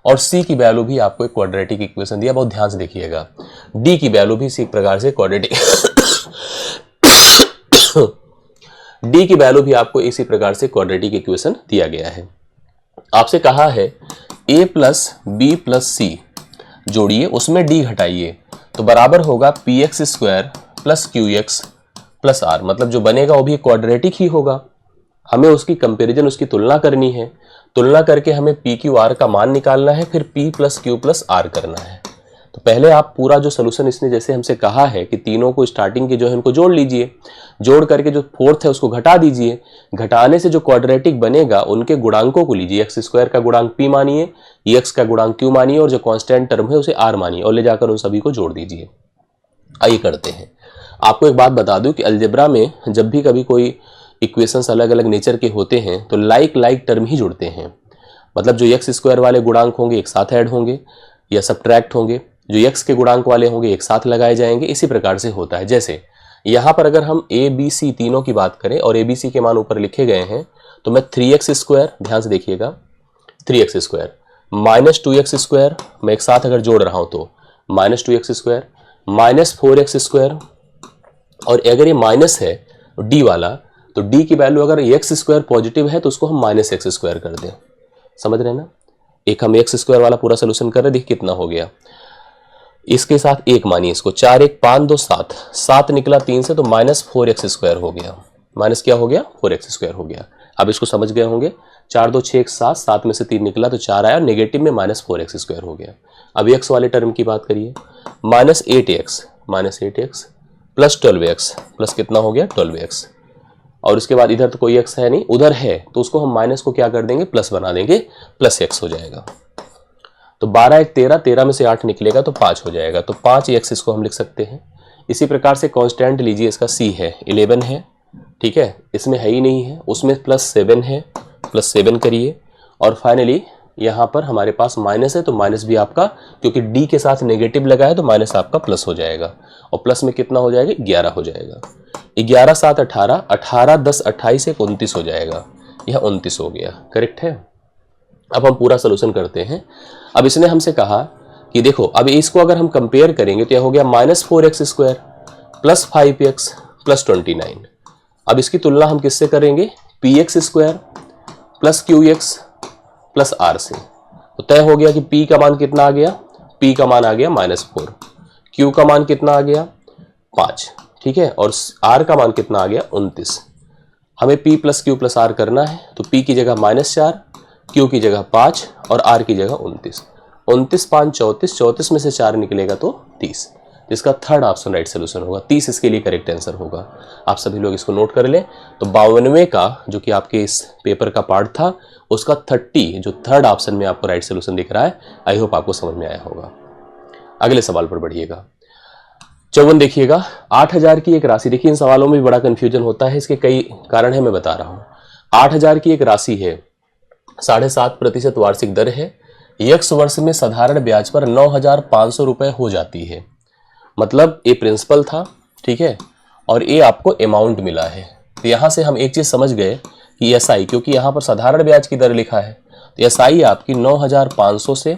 और सी की वैल्यू भी आपको एक क्वाड्रेटिक इक्वेशन दिया। बहुत ध्यान से देखिएगा, डी की वैल्यू भी इसी प्रकार से क्वाड्रेटिक डी की वैल्यू भी आपको इसी प्रकार से क्वाड्रेटिक इक्वेशन दिया गया है। आपसे कहा है a + b + c जोड़िए, उसमें d घटाइए, तो बराबर होगा px² + qx + r। मतलब जो बनेगा वो भी क्वाड्रेटिक ही होगा। हमें उसकी कंपैरिजन, उसकी तुलना करनी है। तुलना करके हमें p q r का मान निकालना है, फिर p + q + r करना है। तो पहले आप पूरा जो सोल्यूशन इसने जैसे हमसे कहा है कि तीनों को स्टार्टिंग के जो है इनको जोड़ लीजिए, जोड़ करके जो फोर्थ है उसको घटा दीजिए। घटाने से जो क्वाड्रेटिक बनेगा उनके गुणांकों को लीजिए, x² का गुणांक p मानिए, x का गुणांक q मानिए और जो कांस्टेंट टर्म है उसे r मानिए और ले जाकर उन सभी को जोड़ दीजिए। आइए करते हैं। आपको एक बात बता दूं कि अलजेब्रा में जब भी कभी कोई इक्वेशंस अलग अलग नेचर के होते हैं तो लाइक टर्म ही जुड़ते हैं। मतलब जो x² वाले गुणांक होंगे एक साथ ऐड होंगे या सब्ट्रैक्ट होंगे, जो x के गुणांक वाले होंगे एक साथ लगाए जाएंगे। इसी प्रकार से होता है। जैसे यहाँ पर अगर हम a b c तीनों की बात करें और a b c के मान ऊपर लिखे गए हैं, तो मैं 3x², ध्यान से देखिएगा, 3x² माइनस 2x², मैं एक साथ अगर जोड़ रहा हूं तो माइनस 2x² माइनस 4x², और अगर ये माइनस है d वाला, तो d की वैल्यू अगर x² पॉजिटिव है तो उसको हम माइनस x² कर दें। समझ रहे हैं ना? एक हम x² वाला पूरा सोल्यूशन कर रहे हैं, देखिए कितना हो गया। इसके साथ एक मानिए इसको, 4 1 5 2 7, 7 निकला 3 से, तो माइनस 4x² हो गया। माइनस क्या हो गया? 4x² हो गया। अब इसको समझ गए होंगे। 4 2 6 1 7, 7 में से 3 निकला तो 4 आया, और नेगेटिव में माइनस 4x² हो गया। अब x वाले टर्म की बात करिए, minus 8x plus 12x, plus कितना हो गया? 12x। और उसके बाद इधर तो कोई x है नहीं, उधर है, तो उसको हम माइनस को क्या कर देंगे? प्लस बना देंगे, प्लस x हो जाएगा। तो 12 1 13, 13 में से 8 निकलेगा तो 5 हो जाएगा, तो 5x इसको हम लिख सकते हैं। इसी प्रकार से कांस्टेंट लीजिए, इसका c है 11 है, ठीक है, इसमें है ही नहीं है, उसमें प्लस 7 है, प्लस 7 करिए, और फाइनली यहाँ पर हमारे पास माइनस है, तो माइनस भी आपका, क्योंकि d के साथ नेगेटिव लगा है तो माइनस आपका प्लस हो जाएगा, और प्लस में कितना हो जाएगा? 11 हो जाएगा। 11 7 18, 18 10 28 1 29 हो जाएगा, यह 29 हो गया। करेक्ट है। अब हम पूरा सोल्यूशन करते हैं। अब इसने हमसे कहा कि देखो, अब इसको अगर हम कंपेयर करेंगे तो यह हो गया minus 4x² plus 5x plus 29। अब इसकी तुलना हम किससे करेंगे? px² plus qx plus r से। तो तय हो गया कि p का मान कितना आ गया? p का मान आ गया -4, q का मान कितना आ गया? 5, ठीक है, और r का मान कितना आ गया? 29। हमें p plus q plus r करना है, तो p की जगह -4, q की जगह 5 और r की जगह 29। 29 5 34, 34 में से 4 निकलेगा तो 30। इसका थर्ड ऑप्शन राइट सोल्यूशन होगा, 30 इसके लिए करेक्ट आंसर होगा। आप सभी लोग इसको नोट कर लें। तो 52वें का जो कि आपके इस पेपर का पार्ट था, उसका 30 जो थर्ड ऑप्शन में आपको राइट सोल्यूशन दिख रहा है, आई होप आपको समझ में आया होगा। अगले सवाल पर बढ़िएगा। 54 देखिएगा, 8000 की एक राशि, देखिए इन सवालों में भी बड़ा कंफ्यूजन होता है, इसके कई कारण है, मैं बता रहा हूँ। 8000 की एक राशि है, 7.5% वार्षिक दर है, x वर्ष में साधारण ब्याज पर 9,500 रुपए हो जाती है। मतलब ये प्रिंसिपल था, ठीक है, और ये आपको अमाउंट मिला है। तो यहां से हम एक चीज समझ गए कि SI, क्योंकि यहां पर साधारण ब्याज की दर लिखा है, तो SI आपकी 9,500 से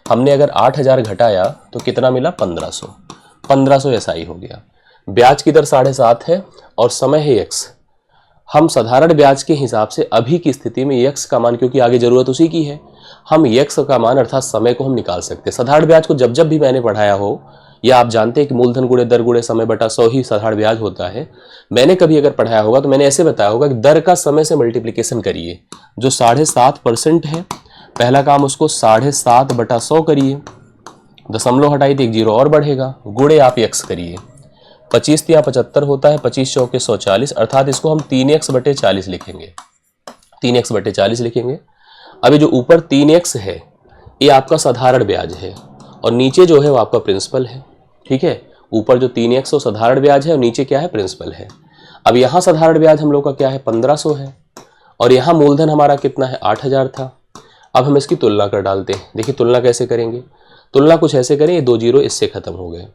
हमने अगर 8,000 घटाया तो कितना मिला? 1500 SI हो गया। ब्याज की दर 7.5 है और समय है x। हम साधारण ब्याज के हिसाब से अभी की स्थिति में x का मान, क्योंकि आगे जरूरत उसी की है, हम x का मान अर्थात समय को हम निकाल सकते हैं। साधारण ब्याज को जब जब भी मैंने पढ़ाया हो, या आप जानते हैं कि मूलधन गुणे दर गुणे समय बटा 100 ही साधारण ब्याज होता है, मैंने कभी अगर पढ़ाया होगा तो मैंने ऐसे बताया होगा कि दर का समय से मल्टीप्लीकेशन करिए। जो 7.5% है, पहला काम उसको 7.5 बटा 100 करिए, दशमलव हटाइए तो 1 जीरो और बढ़ेगा, गुणे आप x करिए। 25 या 75 होता है, 25 चौके 140, अर्थात इसको हम 3x बटे 40 लिखेंगे, 3x बटे 40 लिखेंगे। अभी जो ऊपर 3x है ये आपका साधारण ब्याज है, और नीचे जो है वो आपका प्रिंसिपल है, ठीक है। ऊपर जो 3x साधारण ब्याज है और नीचे क्या है? प्रिंसिपल है। अब यहाँ साधारण ब्याज हम लोग का क्या है? 1500 है, और यहाँ मूलधन हमारा कितना है? 8000 था। अब हम इसकी तुलना कर डालते हैं। देखिए तुलना कैसे करेंगे? तुलना कुछ ऐसे करें, ये 2 जीरो इससे खत्म हो गए,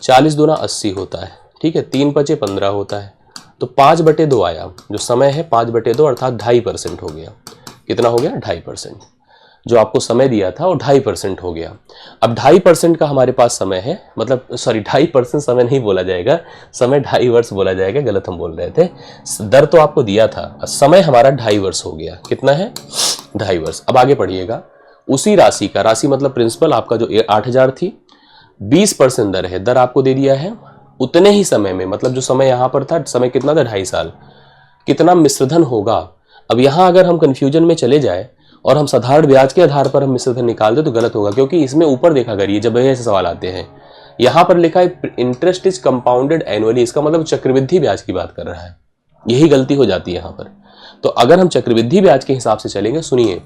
40 दूना 80 होता है, ठीक है, 3 पचे 15 होता है, तो 5/2 आया। जो समय है 5/2 अर्थात 2.5% हो गया। कितना हो गया? 2.5%। जो आपको समय दिया था वो 2.5% हो गया। अब 2.5% का हमारे पास समय है, मतलब सॉरी 2.5% समय नहीं बोला जाएगा, समय 2.5 वर्ष बोला जाएगा, गलत हम बोल रहे थे। दर तो आपको दिया था, समय हमारा 2.5 वर्ष हो गया। कितना है? 2.5 वर्ष। अब आगे पढ़िएगा। उसी राशि का, राशि मतलब प्रिंसिपल आपका जो 8,000 थी, 20% दर है, दर आपको दे दिया है उतने ही समय में, मतलब जो समय यहाँ पर था, समय कितना था? 2.5 साल। कितना मिश्रधन होगा? अब यहाँ अगर हम कंफ्यूजन में चले जाए और हम साधारण ब्याज के आधार पर हम मिश्रधन निकाल दे तो गलत होगा, क्योंकि इसमें ऊपर देखा करिए, जब ऐसे सवाल आते हैं यहाँ पर लिखा है इंटरेस्ट इज कंपाउंडेड एनुअली, इसका मतलब चक्रवृद्धि ब्याज की बात कर रहा है। यही गलती हो जाती है यहाँ पर। तो अगर हम चक्रवृद्धि ब्याज के हिसाब से चलेंगे, सुनिए,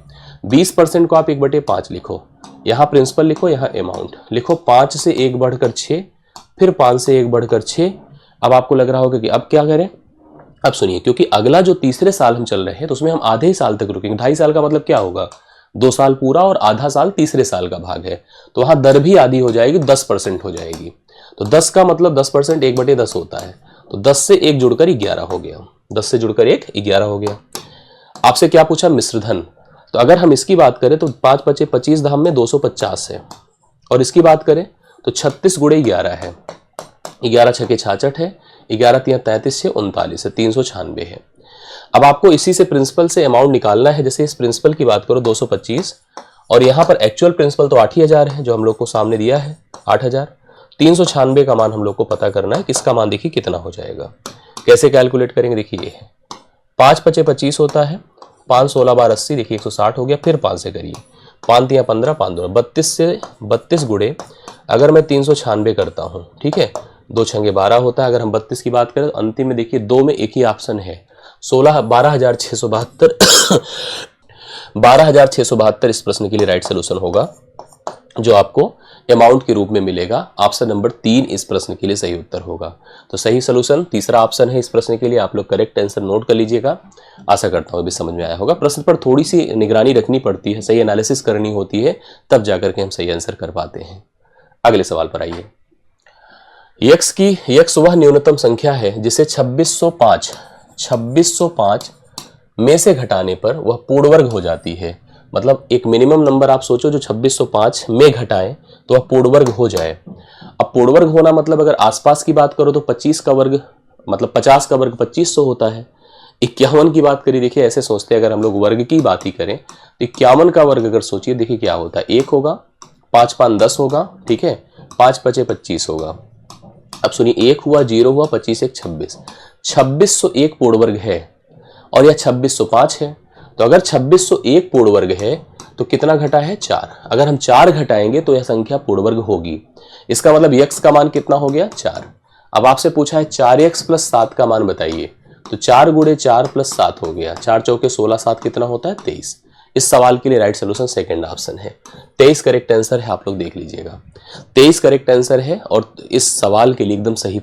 20% को आप 1/5 लिखो, यहाँ प्रिंसिपल लिखो, यहाँ अमाउंट लिखो, 5 से 1 बढ़कर 6, फिर 5 से 1 बढ़कर 6। अब आपको लग रहा होगा कि अब क्या करें? अब सुनिए, क्योंकि अगला जो तीसरे साल हम चल रहे हैं तो उसमें हम आधे ही साल तक रुकेंगे। 2.5 साल का मतलब क्या होगा? 2 साल पूरा और आधा साल तीसरे साल का भाग है, तो वहां दर भी आधी हो जाएगी, 10% हो जाएगी। तो 10 का मतलब 10% 1/10 होता है, तो 10 से 1 जुड़कर 11 हो गया, 10 से जुड़कर 1 11 हो गया। आपसे क्या पूछा? मिश्रधन। तो अगर हम इसकी बात करें तो 5 पचे 25 धाम में 250 है, और इसकी बात करें तो 36 गुणे 11 है, 11 छके 66 है, 11 तिया 33 है, 39 है, 396 है। अब आपको इसी से प्रिंसिपल से अमाउंट निकालना है। जैसे इस प्रिंसिपल की बात करो 225, और यहाँ पर एक्चुअल प्रिंसिपल तो 8,000 है जो हम लोग को सामने दिया है 8,000। 396 का मान हम लोग को पता करना है, किसका मान देखिए कितना हो जाएगा। कैसे कैलकुलेट करेंगे देखिए, ये है 5 पचे 25 होता है, 5 16 बार 80, देखिए 160 हो गया, फिर 5 से करिए, 5 तिया 15, 5 2 32 से 32 गुणे अगर मैं 396 करता हूँ, ठीक है, 2 छंगे 12 होता है। अगर हम 32 की बात करें तो अंतिम में देखिए 2 में एक ही ऑप्शन है, 12,672 12,672 इस प्रश्न के लिए राइट सोल्यूशन होगा, जो आपको अमाउंट के रूप में मिलेगा। ऑप्शन नंबर 3 इस प्रश्न के लिए सही उत्तर होगा। तो सही सोल्यूशन तीसरा ऑप्शन है इस प्रश्न के लिए। आप लोग करेक्ट आंसर नोट कर लीजिएगा। आशा करता हूँ अभी समझ में आया होगा। प्रश्न पर थोड़ी सी निगरानी रखनी पड़ती है, सही एनालिसिस करनी होती है, तब जाकर के हम सही आंसर कर पाते हैं। अगले सवाल पर आइए। यक्स वह न्यूनतम संख्या है जिसे 2605 में से घटाने पर वह पूर्ण वर्ग हो जाती है। मतलब एक मिनिमम नंबर आप सोचो जो 2605 में घटाएं तो वह पूर्ण वर्ग हो जाए। अब पूर्ण वर्ग होना मतलब अगर आसपास की बात करो तो 25 का वर्ग मतलब 50 का वर्ग 2500 होता है। 51 की बात करिए, देखिए ऐसे सोचते हैं अगर हम लोग वर्ग की बात ही करें तो 51 का वर्ग अगर सोचिए, देखिए क्या होता है, 1 होगा, 5 5 10 होगा, ठीक है, 5 5 25 होगा। अब सुनिए, 1 हुआ, 0 हुआ, 25 1 26, 2601 पूर्ण वर्ग है और यह 2605 है। तो अगर 2601 पूर्ण वर्ग है तो कितना घटा है, 4। अगर हम 4 घटाएंगे तो यह संख्या पूर्ण वर्ग होगी। इसका मतलब x का मान कितना हो गया, 4। अब आपसे पूछा है 4x + 7 का मान बताइए, तो 4 गुणे 4 + 7 हो गया, 4 चौके 16, 7 कितना होता है, 23। इस सवाल के लिए राइट सोल्यूशन सेकंड ऑप्शन है। 23 करेक्ट आंसर है, आप लोग देख लीजिएगा, 23 करेक्ट आंसर है। और इस सवाल के लिए एकदम सही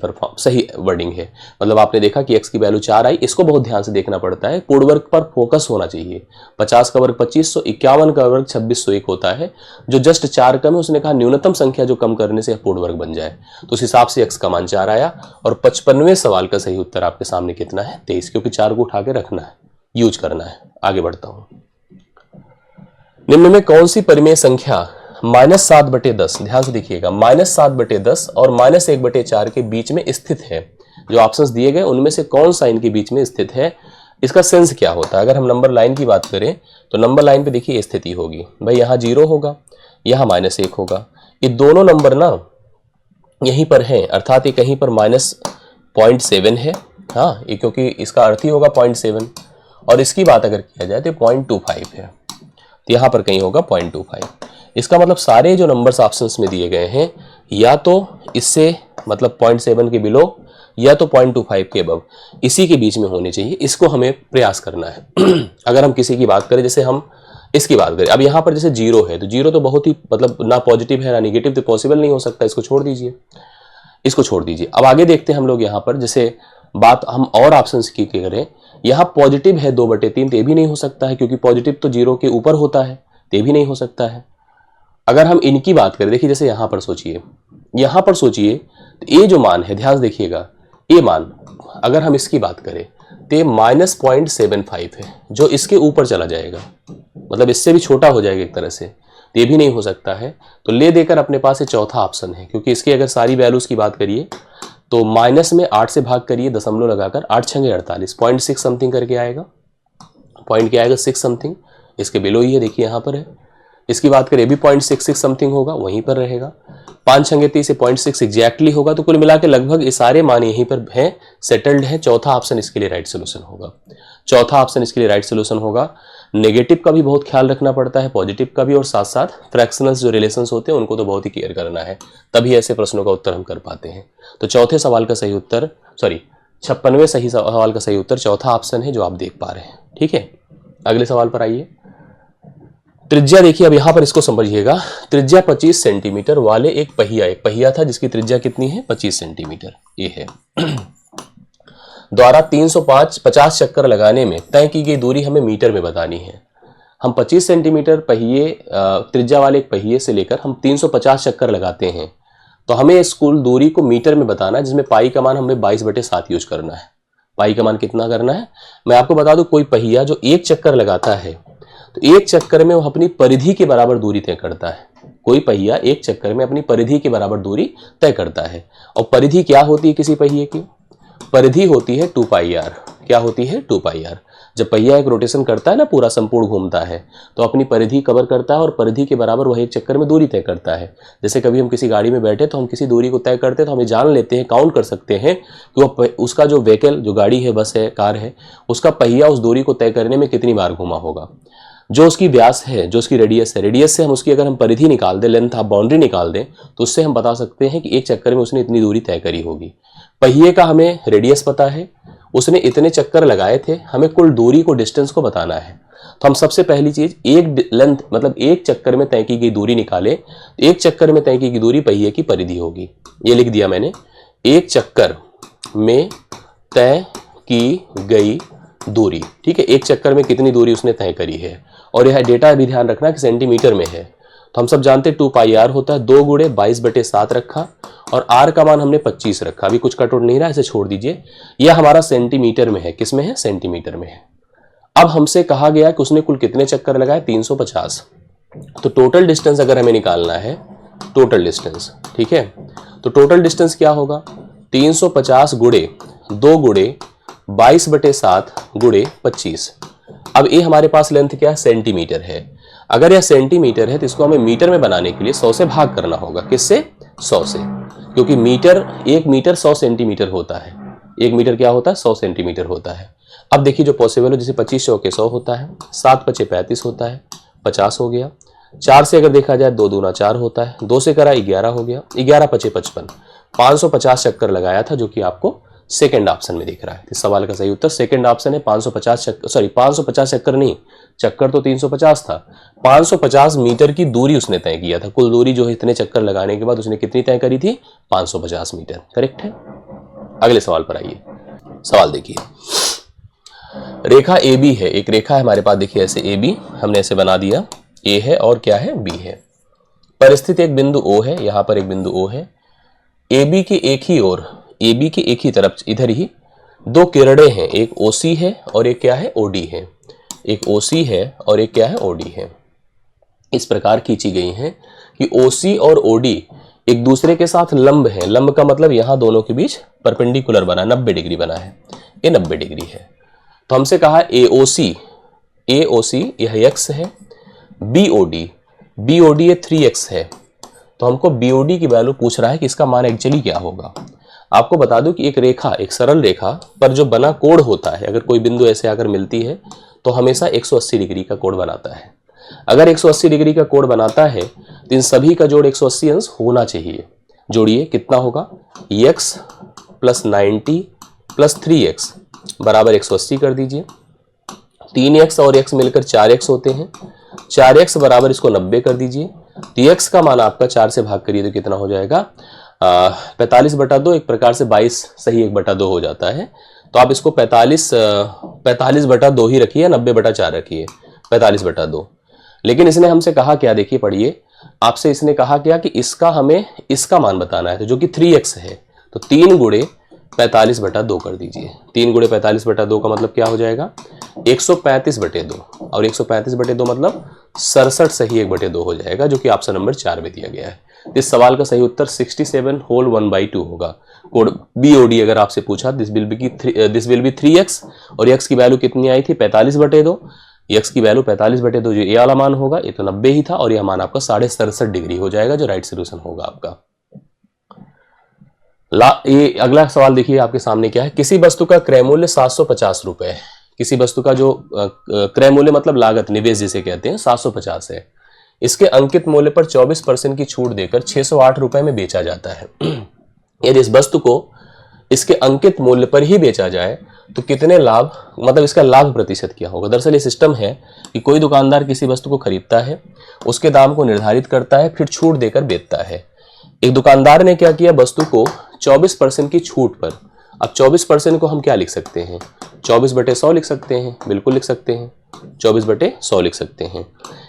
वर्डिंग है। मतलब आपने देखा कि x की वैल्यू 4 आई, इसको बहुत ध्यान से देखना पड़ता है, पूर्ण वर्ग पर फोकस होना चाहिए। 50 का वर्ग 2500, 51 का वर्ग 2601 होता है, जो जस्ट 4 कम है, उसने कहा न्यूनतम संख्या जो कम करने से पूर्ण वर्ग बन जाए, तो उस हिसाब से x का मान 4 आया। और 55वें सवाल का सही उत्तर आपके सामने कितना है, 23, क्योंकि 4 को उठा के रखना है, यूज करना है। आगे बढ़ता हूं। निम्न में कौन सी परिमेय संख्या -7/10, ध्यान से देखिएगा, -7/10 और -1/4 के बीच में स्थित है। जो ऑप्शंस दिए गए उनमें से कौन सा इनके बीच में स्थित है, इसका सेंस क्या होता है। अगर हम नंबर लाइन की बात करें तो नंबर लाइन पे देखिए स्थिति होगी, भाई यहाँ 0 होगा, यहाँ -1 होगा। ये दोनों नंबर ना यहीं पर हैं, अर्थात ये कहीं पर -0.7 है, हाँ, ये क्योंकि इसका अर्थ ही होगा 0.7। और इसकी बात अगर किया जाए तो 0.25 है, तो यहाँ पर कहीं होगा 0.25। इसका मतलब सारे जो नंबर्स ऑप्शंस में दिए गए हैं या तो इससे मतलब 0.7 के बिलो या तो 0.25 के अबव, इसी के बीच में होने चाहिए। इसको हमें प्रयास करना है। अगर हम किसी की बात करें, जैसे हम इसकी बात करें, अब यहाँ पर जैसे 0 है तो 0 तो बहुत ही मतलब ना पॉजिटिव है ना निगेटिव, तो पॉसिबल नहीं हो सकता, इसको छोड़ दीजिए, इसको छोड़ दीजिए। अब आगे देखते हैं हम लोग यहाँ पर, जैसे बात हम और ऑप्शंस की करें, यहाँ पॉजिटिव है 2/3, तो ये भी नहीं हो सकता है, क्योंकि पॉजिटिव तो 0 के ऊपर होता है, तो ये भी नहीं हो सकता है। अगर हम इनकी बात करें, देखिए जैसे यहाँ पर सोचिए, यहाँ पर सोचिए, तो ये जो मान है, ध्यान देखिएगा, ये मान अगर हम इसकी बात करें तो ये -0.75 है, जो इसके ऊपर चला जाएगा, मतलब इससे भी छोटा हो जाएगा एक तरह से, तो ये भी नहीं हो सकता है। तो ले देकर अपने पास ये चौथा ऑप्शन है, क्योंकि इसकी अगर सारी वैल्यूज की बात करिए तो माइनस में 8 से भाग करिए, दशमलव लगाकर, 8 छंगे 48, 0.6 समथिंग करके आएगा, पॉइंट क्या आएगा, 6 समथिंग, इसके बिलो ही है, देखिए यहाँ पर है। इसकी बात करें भी 0.66 समथिंग होगा, वहीं पर रहेगा, 5 छंगे 30 से 0.6 एग्जैक्टली होगा। तो कुल मिला के लगभग ये सारे मान यहीं पर हैं, सेटल्ड है। चौथा ऑप्शन इसके लिए राइट सोल्यूशन होगा, चौथा ऑप्शन इसके लिए राइट सोल्यूशन होगा। नेगेटिव का भी बहुत ख्याल रखना पड़ता है, पॉजिटिव का भी, और साथ साथ फ्रैक्शनल्स जो रिलेशंस होते हैं उनको तो बहुत ही केयर करना है, तभी ऐसे प्रश्नों का उत्तर हम कर पाते हैं। तो चौथे सवाल का सही उत्तर, 56वें सही सवाल का सही उत्तर चौथा ऑप्शन है, जो आप देख पा रहे हैं। ठीक है, अगले सवाल पर आइए। त्रिज्या देखिए, अब यहां पर इसको समझिएगा, त्रिज्या 25 सेंटीमीटर वाले एक पहिया था जिसकी त्रिज्या कितनी है, 25 सेंटीमीटर, ये है, द्वारा 350 चक्कर लगाने में तय की गई दूरी हमें मीटर में बतानी है। हम 25 सेंटीमीटर पहिए त्रिज्या वाले एक पहिए से लेकर हम 350 चक्कर लगाते हैं, तो हमें इस कुल दूरी को मीटर में बताना है, जिसमें पाई का मान हमें 22/7 यूज करना है। पाई का मान कितना करना है, मैं आपको बता दूं, कोई पहिया जो एक चक्कर लगाता है तो एक चक्कर में वो अपनी परिधि के बराबर दूरी तय करता है। कोई पहिया एक चक्कर में अपनी परिधि के बराबर दूरी तय करता है। और परिधि क्या होती है किसी पहिए की? परिधि होती है 2πr। क्या होती है? 2πr। जब पहिया एक रोटेशन करता है ना, पूरा संपूर्ण घूमता है, तो अपनी परिधि कवर करता है और परिधि के बराबर वह एक चक्कर में दूरी तय करता है। जैसे कभी हम किसी गाड़ी में बैठे तो हम किसी दूरी को तय करते हैं, तो हमें जान लेते हैं, काउंट कर सकते हैं कि वो उसका जो व्हीकल, जो गाड़ी है, बस है, कार है, उसका पहिया उस दूरी को तय करने में कितनी बार घूमा होगा। जो उसकी व्यास है, जो उसकी रेडियस है, रेडियस से हम उसकी अगर हम परिधि निकाल दें, लेंथ आप बाउंड्री निकाल दें, तो उससे हम बता सकते हैं कि एक चक्कर में उसने इतनी दूरी तय करी होगी। पहिए का हमें रेडियस पता है, उसने इतने चक्कर लगाए थे, हमें कुल दूरी को, डिस्टेंस को बताना है। तो हम सबसे पहली चीज एक लेंथ मतलब एक चक्कर में तय की गई दूरी निकाले। एक चक्कर में तय की गई दूरी पहिए की परिधि होगी। ये लिख दिया मैंने, एक चक्कर में तय की गई दूरी। ठीक है, एक चक्कर में कितनी दूरी उसने तय करी है। और यह डेटा भी ध्यान रखना कि सेंटीमीटर में है। तो हम सब जानते हैं 2πr होता है, 2 गुणे 22/7 रखा और r का मान हमने 25 रखा। अभी कुछ कटौट नहीं रहा, इसे छोड़ दीजिए। यह हमारा सेंटीमीटर में है। किस में है? सेंटीमीटर में है। अब हमसे कहा गया कि उसने कुल कितने चक्कर लगाए? 350। तो टोटल डिस्टेंस अगर हमें निकालना है, टोटल डिस्टेंस, ठीक है, तो टोटल डिस्टेंस क्या होगा? 350 गुणे 2 गुणे 22/7 गुणे 25। अब ये हमारे पास लेंथ क्या है? सेंटीमीटर है। अगर यह सेंटीमीटर है तो इसको हमें मीटर में बनाने के लिए 100 से भाग करना होगा। किससे? 100 से, क्योंकि मीटर, 1 मीटर 100 सेंटीमीटर होता है। 1 मीटर क्या होता है? 100 सेंटीमीटर होता है। अब देखिए जो पॉसिबल हो, जैसे 25 चौके 100 होता है, 7 × 5 = 35 होता है, 50 हो गया। 4 से अगर देखा जाए 2 दूना 4 होता है, 2 से करा 11 हो गया, 11 × 5 = 55। 550 चक्कर लगाया था, जो कि आपको सेकंड ऑप्शन में दिख रहा है। इस सवाल का सही उत्तर सेकंड ऑप्शन है। 550 चक्कर, सॉरी 550 चक्कर नहीं, चक्कर तो 350 था। 550 मीटर की दूरी उसने तय किया था। कुल दूरी जो है इतने चक्कर लगाने के बाद उसने कितनी तय करी थी? 550 मीटर। करेक्ट है। अगले सवाल पर आइए। सवाल देखिए, रेखा AB है। एक रेखा है हमारे पास, देखिए ऐसे AB हमने ऐसे बना दिया। A है और क्या है? B है। परिस्थित एक बिंदु O है, यहां पर एक बिंदु O है। AB की एक ही ओर, AB की एक ही तरफ, इधर ही 2 किरणें हैं, एक OC है और एक क्या है? OD है। एक OC है और एक क्या है? OD है। इस प्रकार खींची गई हैं कि OC और OD एक दूसरे के साथ लंब है। लंब का मतलब यहां दोनों के बीच परपेंडिकुलर बना, 90 डिग्री बना है। ये 90 डिग्री है। तो हमसे कहा AOC यह x है, BOD ये 3x है। तो हमको BOD की वैल्यू पूछ रहा है कि इसका मान एक्चुअली क्या होगा। आपको बता दूं कि एक रेखा, एक सरल रेखा पर जो बना कोण होता है, अगर कोई बिंदु ऐसे आकर मिलती है तो हमेशा 180 डिग्री का कोण बनाता है। अगर 180 डिग्री का कोण बनाता है तो इन सभी का जोड़ 180 अंश होना चाहिए। जोड़िए, कितना होगा? x + 90 + 3x बराबर 180 कर दीजिए। 3x और x मिलकर 4x होते हैं। 4x बराबर इसको 90 कर दीजिए। तो x का मान आपका 4 से भाग करिए तो कितना हो जाएगा? 45/2, एक प्रकार से 22 सही 1/2 हो जाता है। तो आप इसको 45/2 ही रखिए, 90/4 रखिए, 45/2। लेकिन इसने हमसे कहा क्या? देखिए पढ़िए, आपसे इसने कहा क्या कि इसका हमें इसका मान बताना है, तो जो कि 3x है। तो 3 गुणे 45/2 कर दीजिए। 3 गुणे 45/2 का मतलब क्या हो जाएगा? 135/2, और 135/2 मतलब 67 सही 1/2 हो जाएगा, जो कि ऑप्शन नंबर 4 में दिया गया है। इस सवाल का सही उत्तर 67 होल 1/2 होगा। कोड BOD अगर आपसे पूछा, दिस विल बी 3x और x की वैल्यू कितनी आई थी? 45/2। x की वैल्यू 45/2, जो ये वाला मान होगा, ये तो 90 ही था, और यह मान आपका 67.5 डिग्री हो जाएगा, जो राइट सोल्यूशन होगा आपका। ये अगला सवाल देखिए आपके सामने क्या है। किसी वस्तु का क्रय मूल्य 750 रुपए है। किसी वस्तु का जो क्रय मूल्य मतलब लागत, निवेश जिसे कहते हैं, 750 है। इसके अंकित मूल्य पर 24% की छूट देकर 608 रुपए में बेचा जाता है। यदि इस वस्तु को इसके अंकित मूल्य पर ही बेचा जाए तो कितने लाभ, मतलब इसका लाभ प्रतिशत क्या होगा। दरअसल ये सिस्टम है कि कोई दुकानदार किसी वस्तु को खरीदता है, उसके दाम को निर्धारित करता है, फिर छूट देकर बेचता है। एक दुकानदार ने क्या किया, वस्तु को 24% की छूट पर, अब 24% को हम क्या लिख सकते हैं, 24/100 लिख सकते हैं, बिल्कुल लिख सकते हैं, 24/100 लिख सकते हैं।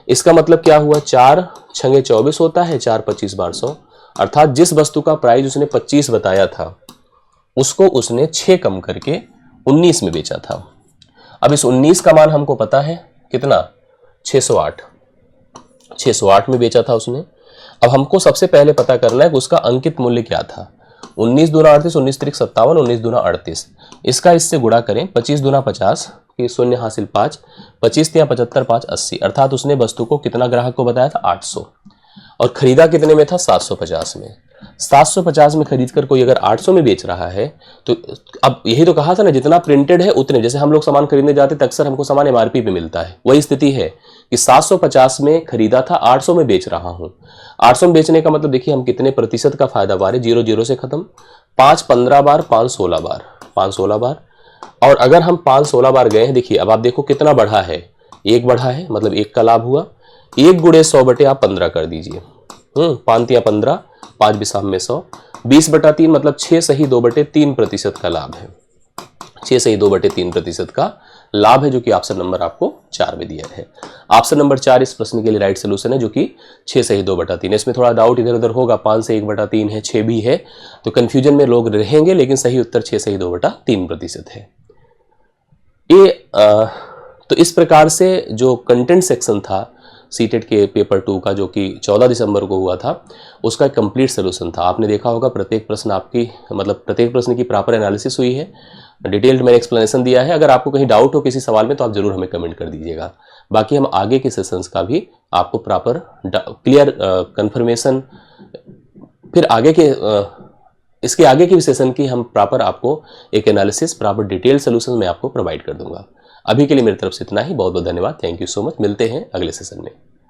इसका मतलब क्या हुआ, 4 × 24 होता है, 4 × 25 = 100, अर्थात जिस वस्तु का प्राइस उसने 25 बताया था उसको उसने 6 कम करके 19 में बेचा था। अब इस 19 का मान हमको पता है कितना, 608 में बेचा था उसने। अब हमको सबसे पहले पता करना है कि उसका अंकित मूल्य क्या था। 19 दूना 38, 19 त्रिक 57, 19 दूना 38। इसका इससे गुणा करें, 25 दूना 50 कि शून्य हासिल 5, 25 तिया 75, 5 80। अर्थात उसने वस्तु को कितना ग्राहक को बताया था, 800, और खरीदा कितने में था, 750 में। 750 में खरीद कर कोई अगर 800 में बेच रहा है तो अब यही तो कहा था ना, जितना प्रिंटेड है उतने, जैसे हम लोग सामान खरीदने जाते तो अक्सर हमको सामान एमआरपी पे मिलता है, वही स्थिति है कि 750 में खरीदा था, 800 में बेच रहा हूं। 800 में बेचने का मतलब देखिए हम कितने प्रतिशत का फायदा पा रहे, 0 0 से खत्म, 5 15 बार, 5 16 बार, 5 16 बार। और अगर हम 5 16 बार गए हैं, देखिए अब आप देखो कितना बढ़ा है, 1 बढ़ा है, मतलब 1 का लाभ हुआ। 1 गुणे 100 बटे आप 15 कर दीजिए, 5 तिया 15, 5 बिसाम में 100, 20/3 मतलब 6 सही 2/3% का लाभ है। 6 सही 2/3% का लाभ है, जो कि ऑप्शन नंबर आपको 4 में दिया है। ऑप्शन नंबर 4 इस प्रश्न के लिए राइट सोल्यूशन है, जो कि 6 सही 2/3। इसमें थोड़ा डाउट इधर उधर होगा, 5 से 1/3 है, 6 भी है, तो कंफ्यूजन में लोग रहेंगे, लेकिन सही उत्तर 6 सही 2/3% है। ये तो इस प्रकार से जो कंटेंट सेक्शन था सीटेट के पेपर 2 का, जो कि 14 दिसंबर को हुआ था, उसका एक कंप्लीट सोल्यूशन था। आपने देखा होगा प्रत्येक प्रश्न आपकी, मतलब प्रत्येक प्रश्न की प्रॉपर एनालिसिस हुई है, डिटेल्ड मैंने एक्सप्लेनेशन दिया है। अगर आपको कहीं डाउट हो किसी सवाल में तो आप जरूर हमें कमेंट कर दीजिएगा। बाकी हम आगे के सेशंस का भी आपको प्रॉपर क्लियर कंफर्मेशन, फिर आगे के इसके आगे के भी सेशन की हम प्रॉपर आपको एक एनालिसिस, प्रॉपर डिटेल सोल्यूशन मैं आपको प्रोवाइड कर दूंगा। अभी के लिए मेरी तरफ से इतना ही। बहुत बहुत धन्यवाद, थैंक यू सो मच। मिलते हैं अगले सेशन में।